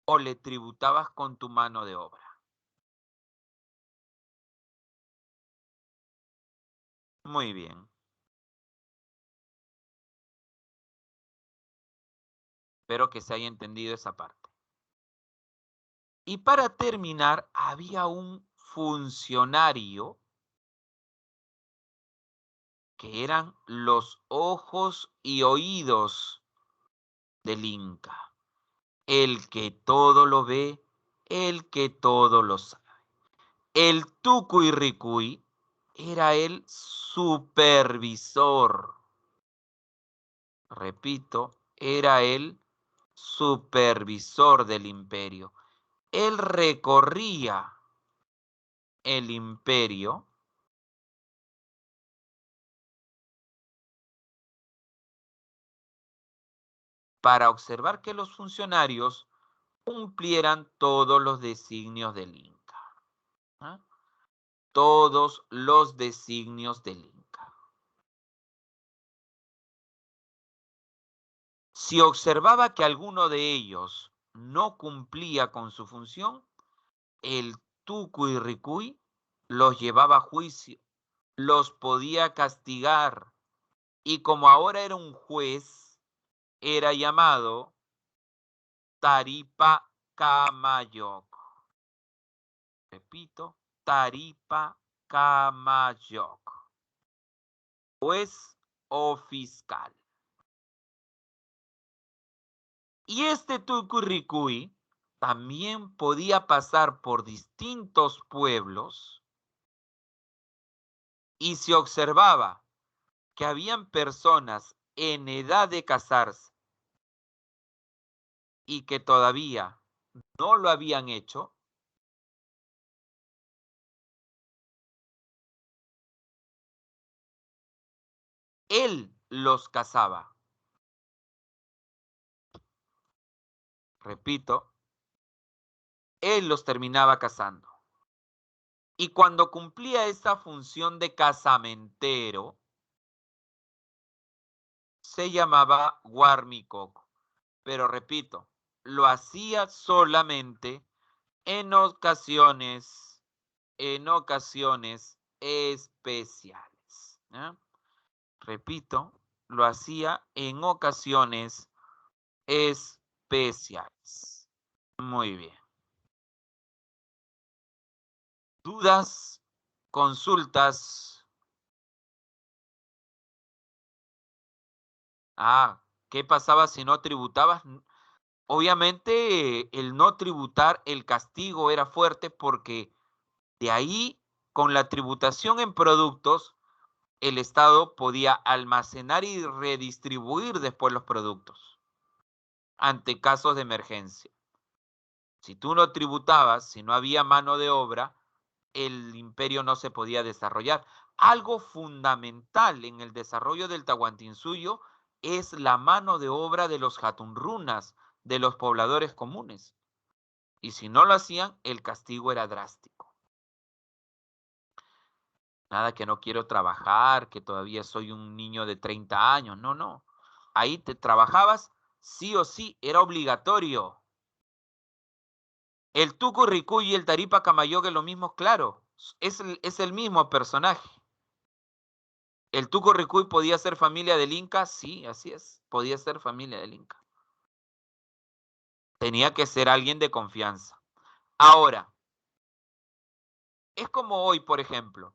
o le tributabas con tu mano de obra. Muy bien. Espero que se haya entendido esa parte. Y para terminar, había un funcionario que eran los ojos y oídos del Inca. El que todo lo ve, el que todo lo sabe. El Tucuy era el supervisor. Repito, era el supervisor del imperio. Él recorría el imperio para observar que los funcionarios cumplieran todos los designios del Inca. ¿Ah? Todos los designios del Inca. Si observaba que alguno de ellos no cumplía con su función, el Tucuy los llevaba a juicio, los podía castigar y como ahora era un juez, era llamado Taripa Camayoc. Repito, Taripa Camayoc. Juez o fiscal. Y este Tucurricuy también podía pasar por distintos pueblos y se observaba que habían personas en edad de casarse y que todavía no lo habían hecho, él los casaba. Repito, él los terminaba casando. Y cuando cumplía esa función de casamentero, se llamaba Huarmicoco. Pero repito, lo hacía solamente en ocasiones especiales. ¿Eh? Repito, lo hacía en ocasiones especiales. Muy bien. ¿Dudas? ¿Consultas? ¿Qué pasaba si no tributabas? Obviamente, el no tributar, el castigo era fuerte porque de ahí, con la tributación en productos, el Estado podía almacenar y redistribuir después los productos ante casos de emergencia. Si tú no tributabas, si no había mano de obra, el imperio no se podía desarrollar. Algo fundamental en el desarrollo del Tahuantinsuyo es la mano de obra de los jatunrunas, de los pobladores comunes. Y si no lo hacían, el castigo era drástico. Nada que no quiero trabajar, que todavía soy un niño de 30 años. No, no. Ahí te trabajabas sí o sí, era obligatorio. El Tucurricuy y el Taripa Camayogue, lo mismo, claro. Es el mismo personaje. ¿El Tucurricuy podía ser familia del Inca? Sí, así es. Podía ser familia del Inca. Tenía que ser alguien de confianza. Ahora, es como hoy, por ejemplo,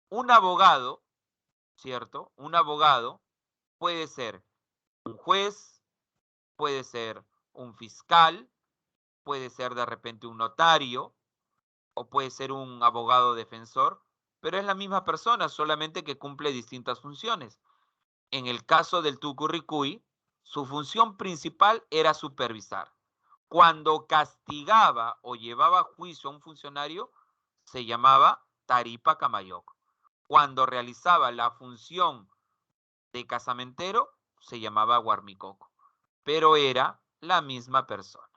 un abogado, ¿cierto? Un abogado puede ser un juez, puede ser un fiscal, puede ser de repente un notario o puede ser un abogado defensor, pero es la misma persona, solamente que cumple distintas funciones. En el caso del Tucurricuy, su función principal era supervisar. Cuando castigaba o llevaba a juicio a un funcionario, se llamaba Taripa Camayoc. Cuando realizaba la función de casamentero, se llamaba Huarmicoco, pero era la misma persona.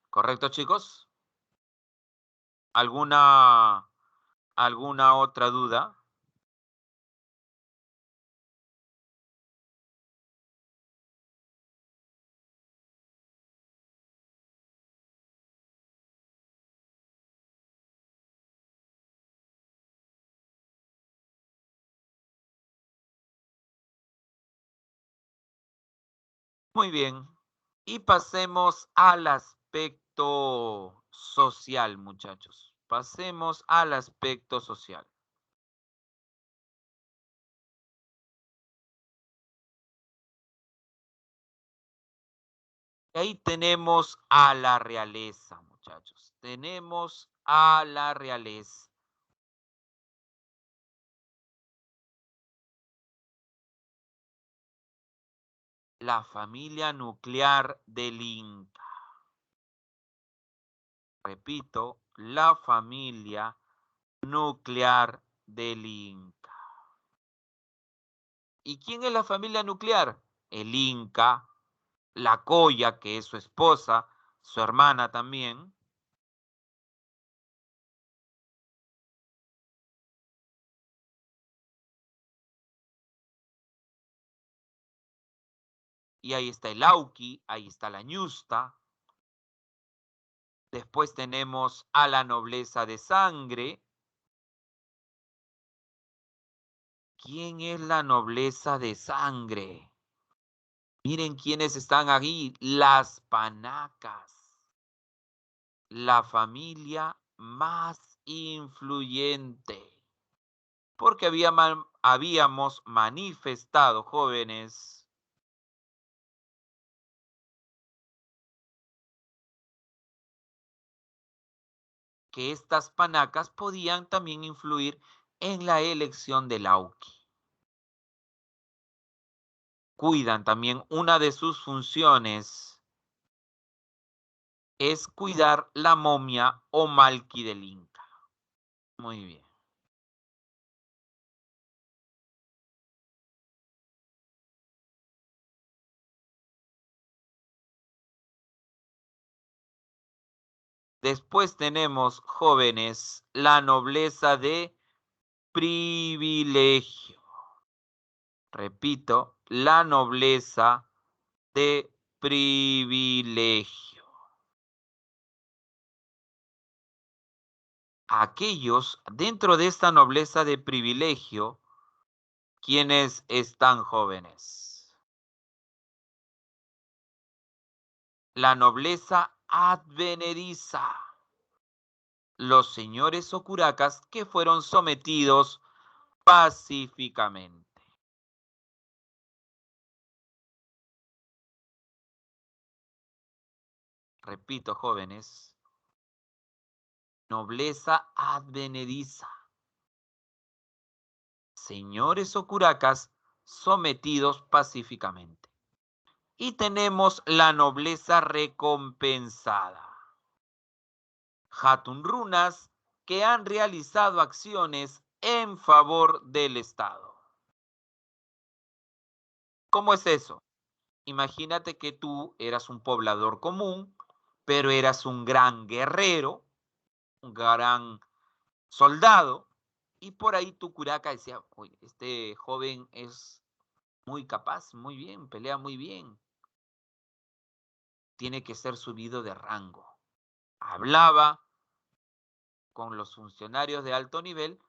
¿Correcto, chicos? ¿Alguna otra duda? Muy bien. Y pasemos al aspecto social, muchachos. Pasemos al aspecto social. Ahí tenemos a la realeza, muchachos. Tenemos a la realeza. La familia nuclear del Inca. Repito, la familia nuclear del Inca. ¿Y quién es la familia nuclear? El Inca, la Coya, que es su esposa, su hermana también. Y ahí está el Auqui, ahí está la Ñusta. Después tenemos a la nobleza de sangre. ¿Quién es la nobleza de sangre? Miren quiénes están ahí, las Panacas, la familia más influyente. Porque habíamos manifestado, jóvenes, que estas Panacas podían también influir en la elección del Auqui. Cuidan también, una de sus funciones es cuidar la momia o malqui del Inca. Muy bien. Después tenemos, jóvenes, la nobleza de privilegio. Repito, la nobleza de privilegio. Aquellos dentro de esta nobleza de privilegio, quienes están jóvenes. La nobleza advenediza. Los señores o curacas que fueron sometidos pacíficamente. Repito, jóvenes, nobleza advenediza. Señores o curacas sometidos pacíficamente. Y tenemos la nobleza recompensada. Hatunrunas que han realizado acciones en favor del Estado. ¿Cómo es eso? Imagínate que tú eras un poblador común, pero eras un gran guerrero, un gran soldado, y por ahí tu curaca decía, oye, este joven es muy capaz, muy bien, pelea muy bien, tiene que ser subido de rango. Hablaba con los funcionarios de alto nivel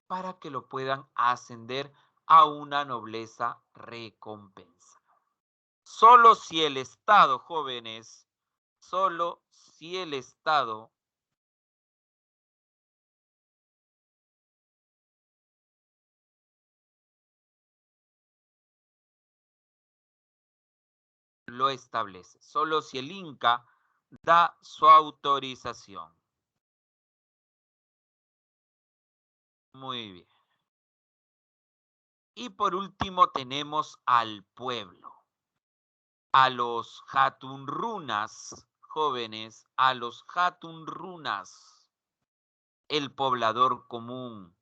para que lo puedan ascender a una nobleza recompensa. Solo si el Estado, jóvenes, solo si el Estado lo establece, solo si el Inca da su autorización. Muy bien. Y por último tenemos al pueblo, a los Hatunrunas, jóvenes, a los Hatunrunas, el poblador común,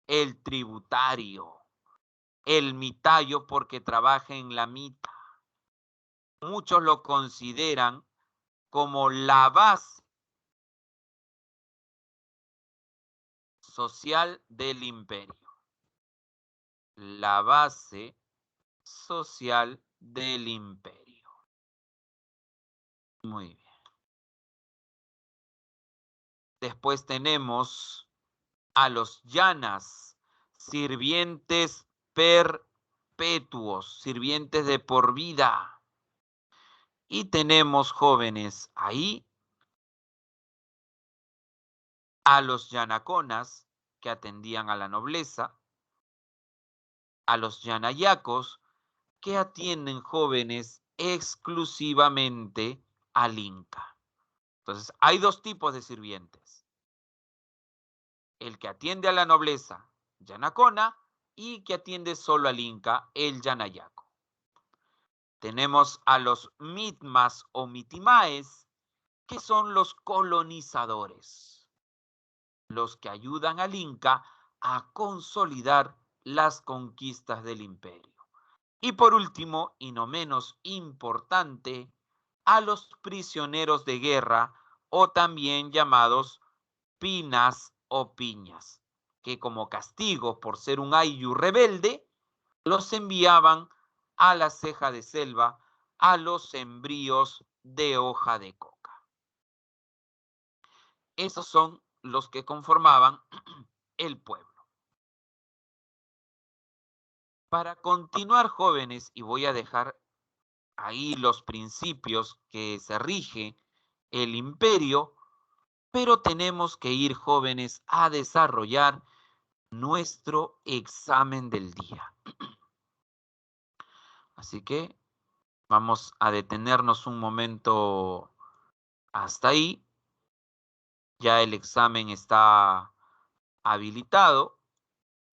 el tributario, el mitayo porque trabaja en la mita. Muchos lo consideran como la base social del imperio. La base social del imperio. Muy bien. Después tenemos a los llanas, sirvientes perpetuos, sirvientes de por vida. Y tenemos, jóvenes, ahí a los yanaconas que atendían a la nobleza, a los yanayacos que atienden, jóvenes, exclusivamente al Inca. Entonces, hay dos tipos de sirvientes. El que atiende a la nobleza, yanacona, y que atiende solo al Inca, el yanayaco. Tenemos a los mitmas o mitimaes, que son los colonizadores, los que ayudan al Inca a consolidar las conquistas del imperio. Y por último, y no menos importante, a los prisioneros de guerra o también llamados pinas o piñas, que como castigo por ser un ayllu rebelde, los enviaban a la ceja de selva, a los sembríos de hoja de coca. Esos son los que conformaban el pueblo. Para continuar, jóvenes, y voy a dejar ahí los principios que se rige el imperio, pero tenemos que ir, jóvenes, a desarrollar nuestro examen del día. Así que vamos a detenernos un momento hasta ahí. Ya el examen está habilitado.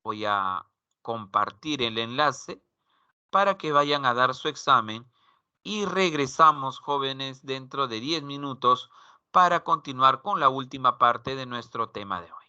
Voy a compartir el enlace para que vayan a dar su examen y regresamos, jóvenes, dentro de 10 minutos para continuar con la última parte de nuestro tema de hoy.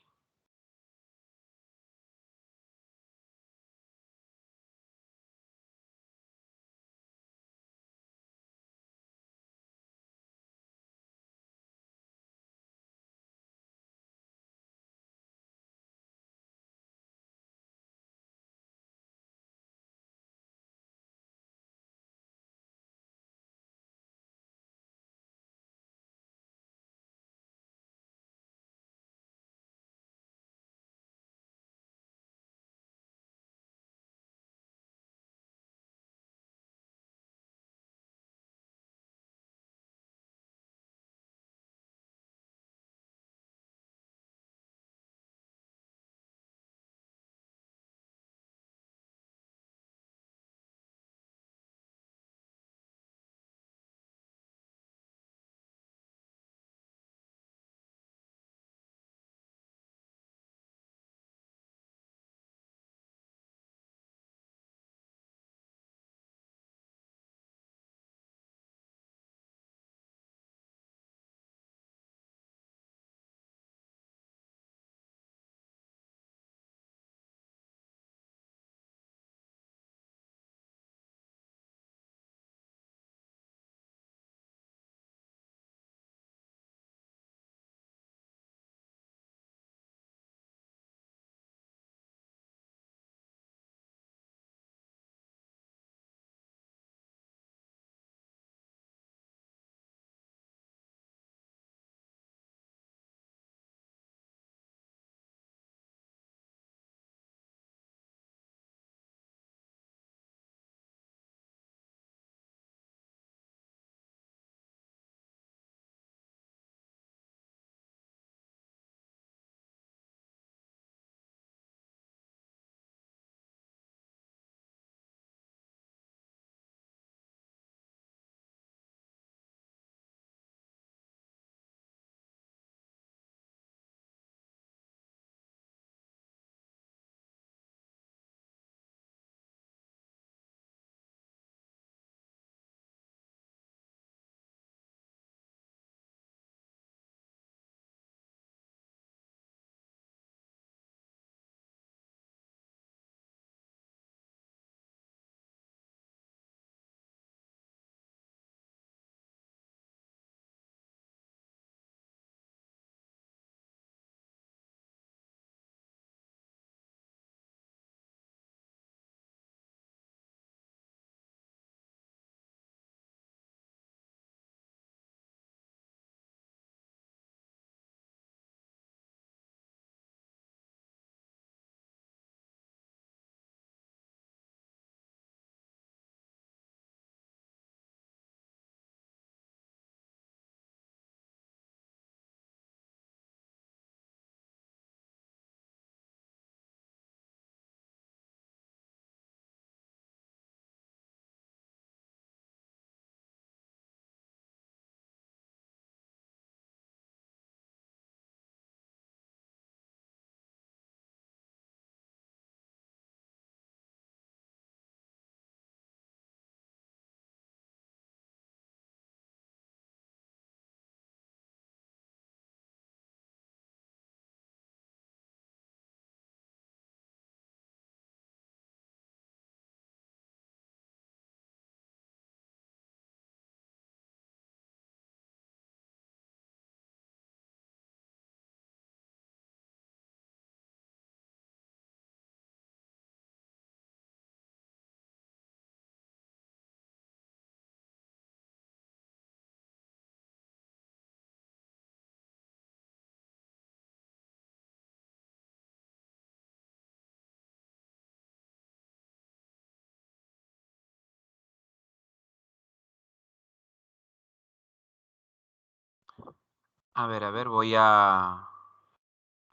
A ver, voy a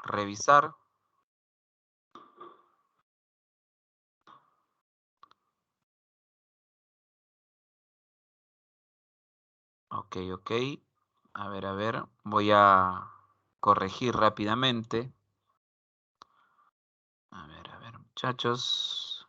revisar. Ok, ok. A ver, voy a corregir rápidamente. A ver, muchachos.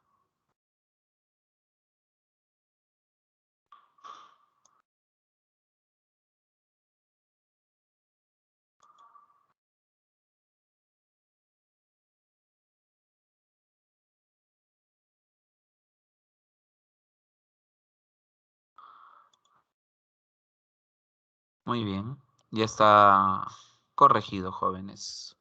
Muy bien. Ya está corregido, jóvenes.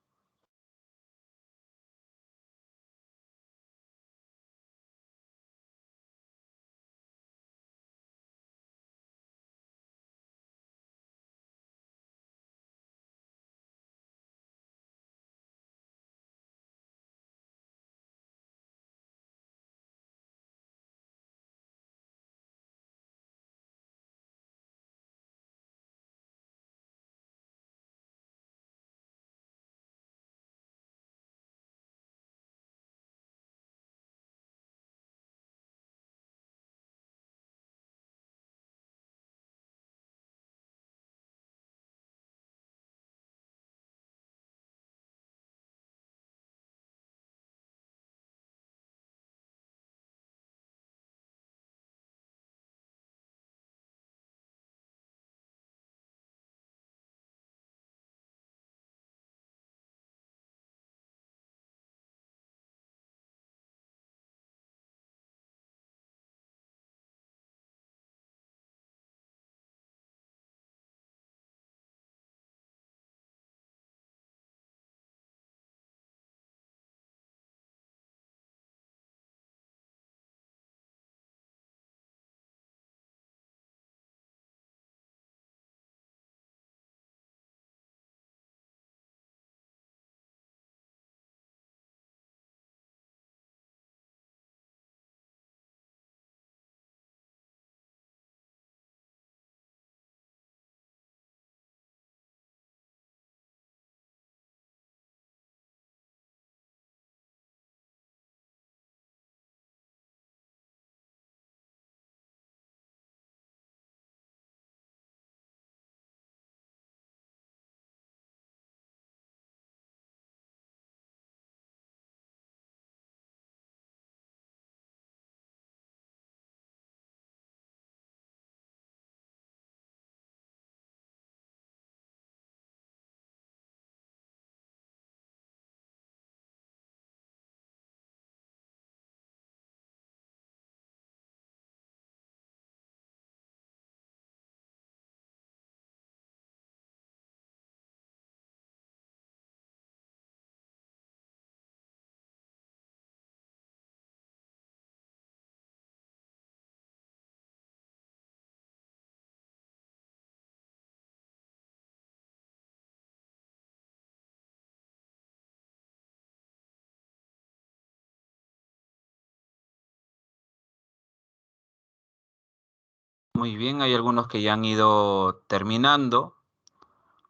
Muy bien, hay algunos que ya han ido terminando.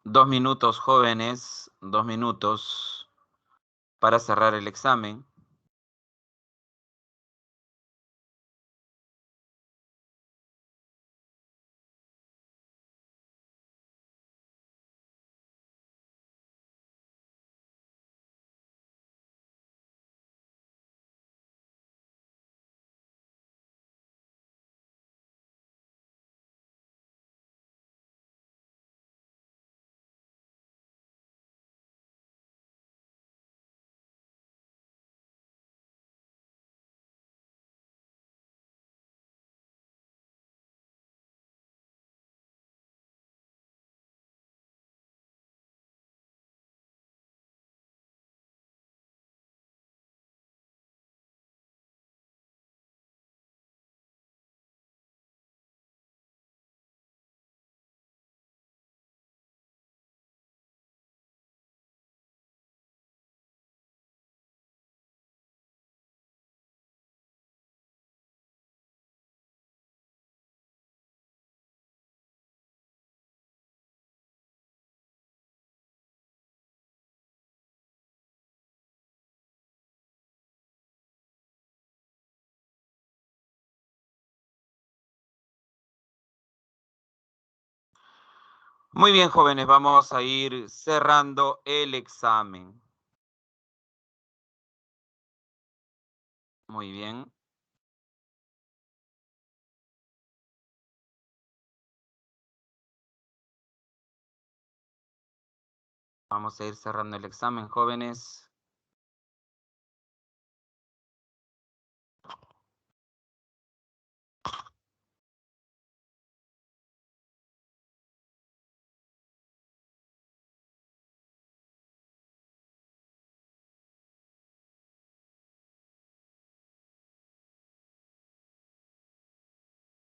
2 minutos, jóvenes, 2 minutos para cerrar el examen. Muy bien, jóvenes, vamos a ir cerrando el examen. Muy bien. Vamos a ir cerrando el examen, jóvenes.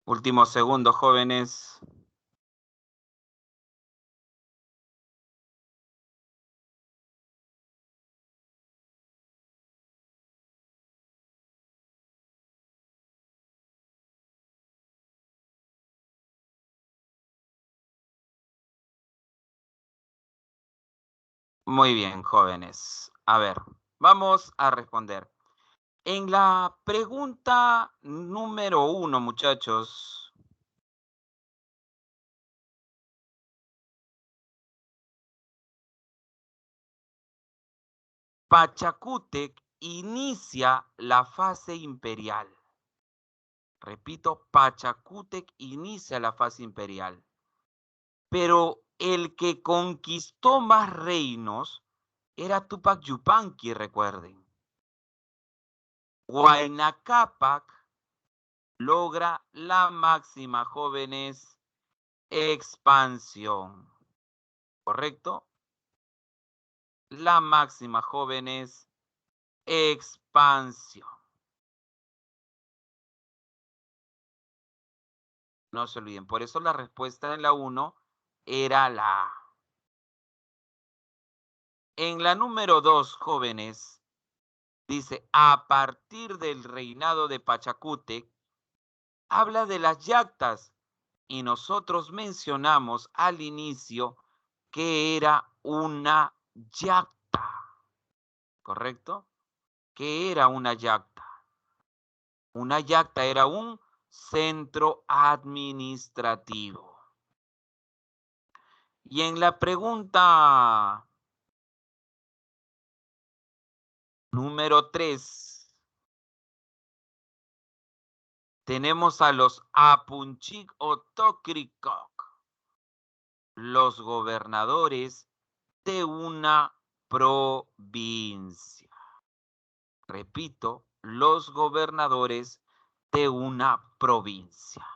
Últimos segundos, jóvenes. Muy bien, jóvenes. A ver, vamos a responder. En la pregunta número 1, muchachos, Pachacútec inicia la fase imperial. Repito, Pachacútec inicia la fase imperial. Pero el que conquistó más reinos era Tupac Yupanqui, recuerden. Huayna Cápac logra la máxima, jóvenes, expansión. ¿Correcto? La máxima, jóvenes, expansión. No se olviden. Por eso la respuesta en la 1 era la A. En la número 2, jóvenes, dice, a partir del reinado de Pachacútec, habla de las yactas. Y nosotros mencionamos al inicio que era una yacta. ¿Correcto? ¿Qué era una yacta? Una yacta era un centro administrativo. Y en la pregunta número 3, tenemos a los Apunchik o Tocricoc, los gobernadores de una provincia. Repito, los gobernadores de una provincia.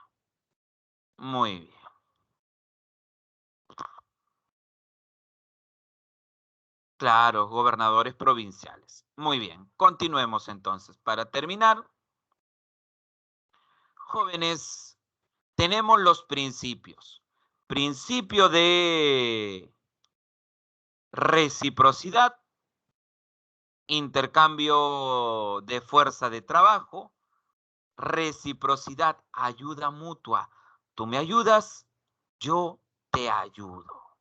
Muy bien. Claro, gobernadores provinciales. Muy bien, continuemos entonces. Para terminar, jóvenes, tenemos los principios. Principio de reciprocidad, intercambio de fuerza de trabajo, reciprocidad, ayuda mutua. Tú me ayudas, yo te ayudo.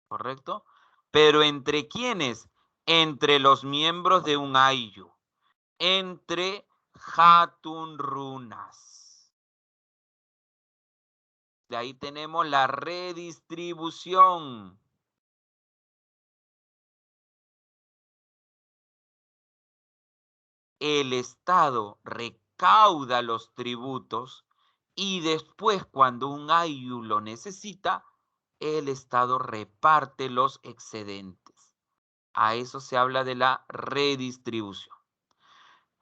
¿Correcto? Pero ¿entre quiénes? Entre los miembros de un ayllu, entre Hatun Runas. De ahí tenemos la redistribución. El Estado recauda los tributos y después, cuando un ayllu lo necesita, el Estado reparte los excedentes. A eso se habla de la redistribución.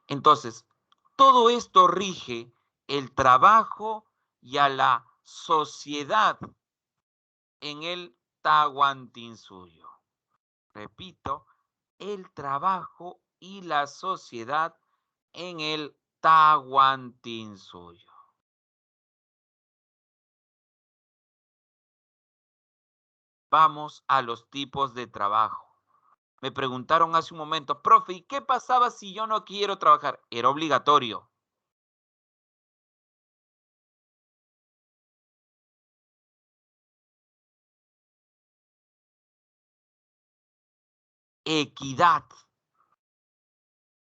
Entonces, todo esto rige el trabajo y a la sociedad en el Tahuantinsuyo. Repito, el trabajo y la sociedad en el Tahuantinsuyo. Vamos a los tipos de trabajo. Me preguntaron hace un momento, profe, ¿y qué pasaba si yo no quiero trabajar? Era obligatorio. Equidad.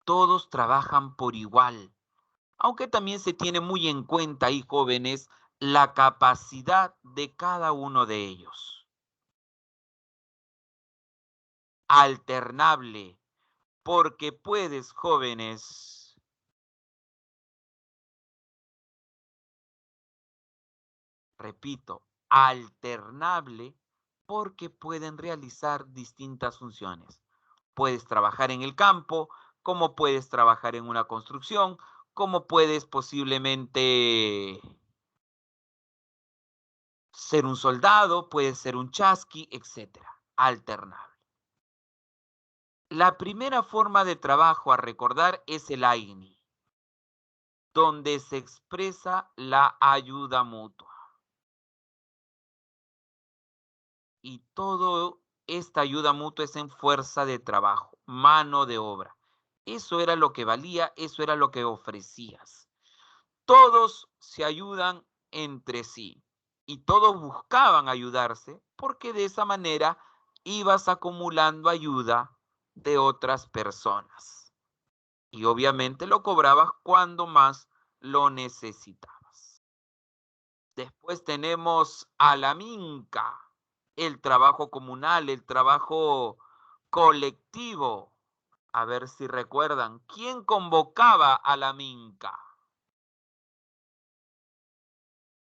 Todos trabajan por igual. Aunque también se tiene muy en cuenta ahí, jóvenes, la capacidad de cada uno de ellos. Alternable, porque puedes, jóvenes, repito, alternable, porque pueden realizar distintas funciones. Puedes trabajar en el campo, como puedes trabajar en una construcción, como puedes posiblemente ser un soldado, puedes ser un chasqui, etc. Alternable. La primera forma de trabajo a recordar es el AINI, donde se expresa la ayuda mutua. Y todo esta ayuda mutua es en fuerza de trabajo, mano de obra. Eso era lo que valía, eso era lo que ofrecías. Todos se ayudan entre sí y todos buscaban ayudarse porque de esa manera ibas acumulando ayuda de otras personas. Y obviamente lo cobrabas cuando más lo necesitabas. Después tenemos a la minca, el trabajo comunal, el trabajo colectivo. A ver si recuerdan, ¿quién convocaba a la minca?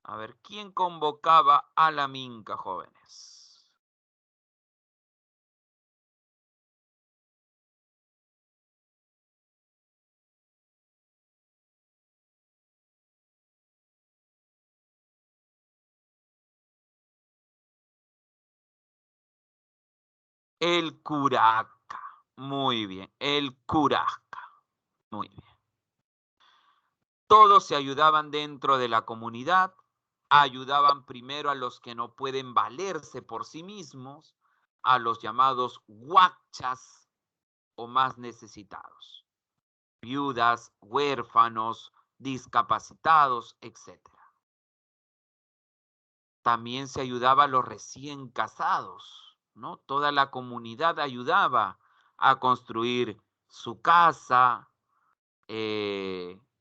A ver, ¿quién convocaba a la minca, jóvenes? El curaca. Muy bien, el curaca. Muy bien. Todos se ayudaban dentro de la comunidad, ayudaban primero a los que no pueden valerse por sí mismos, a los llamados huachas o más necesitados, viudas, huérfanos, discapacitados, etc. También se ayudaba a los recién casados, ¿no? Toda la comunidad ayudaba a construir su casa,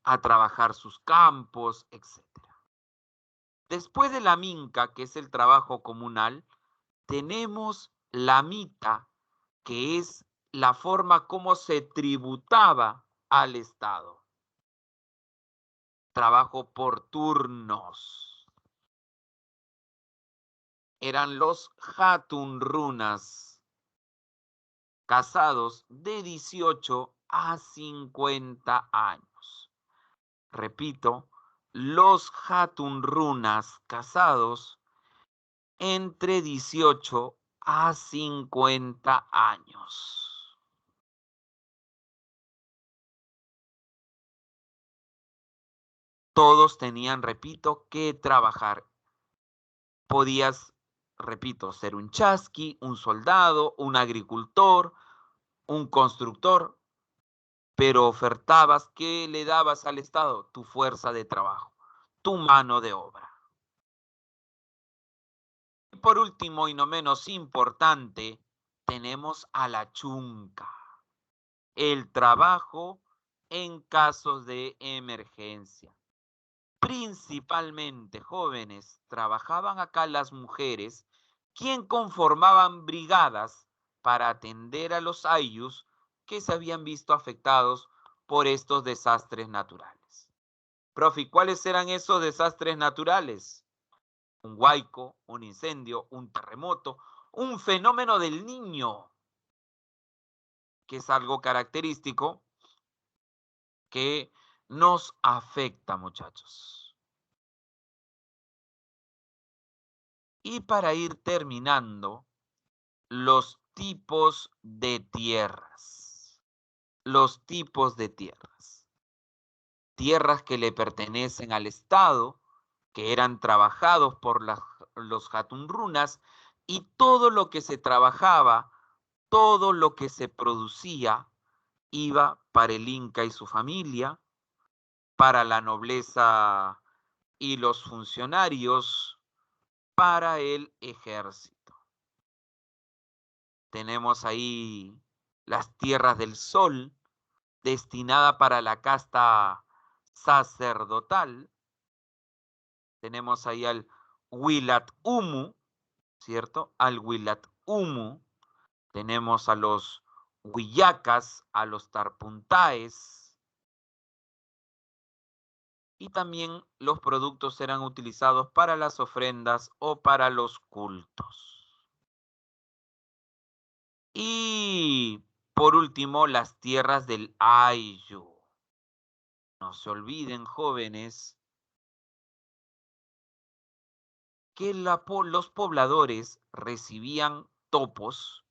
a trabajar sus campos, etc. Después de la minca, que es el trabajo comunal, tenemos la mita, que es la forma como se tributaba al Estado. Trabajo por turnos. Eran los jatunrunas, casados de 18 a 50 años. Repito, los jatunrunas casados entre 18 a 50 años. Todos tenían, repito, que trabajar. Podías, repito, ser un chasqui, un soldado, un agricultor, un constructor, pero ofertabas, ¿qué le dabas al Estado? Tu fuerza de trabajo, tu mano de obra. Y por último y no menos importante, tenemos a la chunca, el trabajo en casos de emergencia. Principalmente jóvenes, trabajaban acá las mujeres, quien conformaban brigadas para atender a los ayllus que se habían visto afectados por estos desastres naturales. Profe, ¿cuáles eran esos desastres naturales? Un huaico, un incendio, un terremoto, un fenómeno del niño, que es algo característico que nos afecta, muchachos. Y para ir terminando, los tipos de tierras. Los tipos de tierras. Tierras que le pertenecen al Estado, que eran trabajados por los jatunrunas, y todo lo que se trabajaba, todo lo que se producía, iba para el Inca y su familia, para la nobleza y los funcionarios, para el ejército. Tenemos ahí las tierras del sol, destinada para la casta sacerdotal, Tenemos ahí al Wilat Umu, ¿cierto? Al Wilat Umu. Tenemos a los Huillacas, a los Tarpuntaes. Y también los productos eran utilizados para las ofrendas o para los cultos. Y por último, las tierras del Ayllu. No se olviden, jóvenes, que los pobladores recibían topos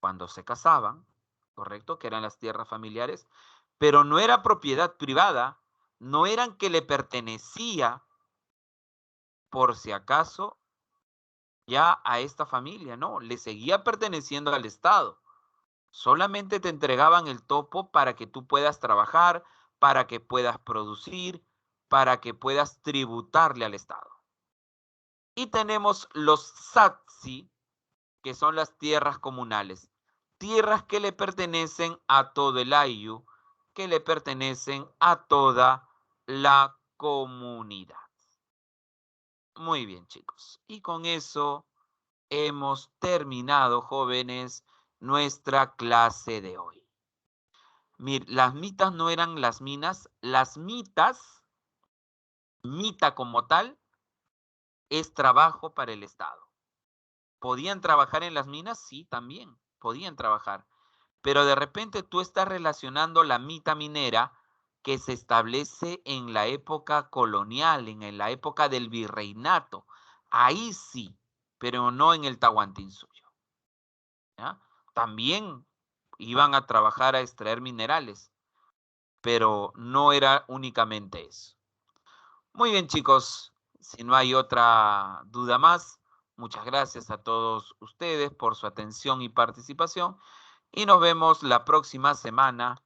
cuando se casaban, ¿correcto? Que eran las tierras familiares, pero no era propiedad privada, no eran que le pertenecía por si acaso ya a esta familia, no, le seguía perteneciendo al Estado. Solamente te entregaban el topo para que tú puedas trabajar, para que puedas producir, para que puedas tributarle al Estado. Y tenemos los satsi, que son las tierras comunales, tierras que le pertenecen a todo el Ayllu, que le pertenecen a toda la comunidad. Muy bien, chicos. Y con eso hemos terminado, jóvenes, nuestra clase de hoy. Las mitas no eran las minas, las mitas, mita como tal, es trabajo para el Estado. ¿Podían trabajar en las minas? Sí, también, podían trabajar. Pero de repente tú estás relacionando la mita minera que se establece en la época colonial, en la época del virreinato. Ahí sí, pero no en el Tahuantinsuyo. ¿Ya? También iban a trabajar a extraer minerales, pero no era únicamente eso. Muy bien, chicos, si no hay otra duda más, muchas gracias a todos ustedes por su atención y participación y nos vemos la próxima semana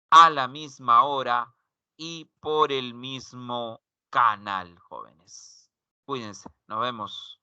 a la misma hora y por el mismo canal, jóvenes. Cuídense, nos vemos.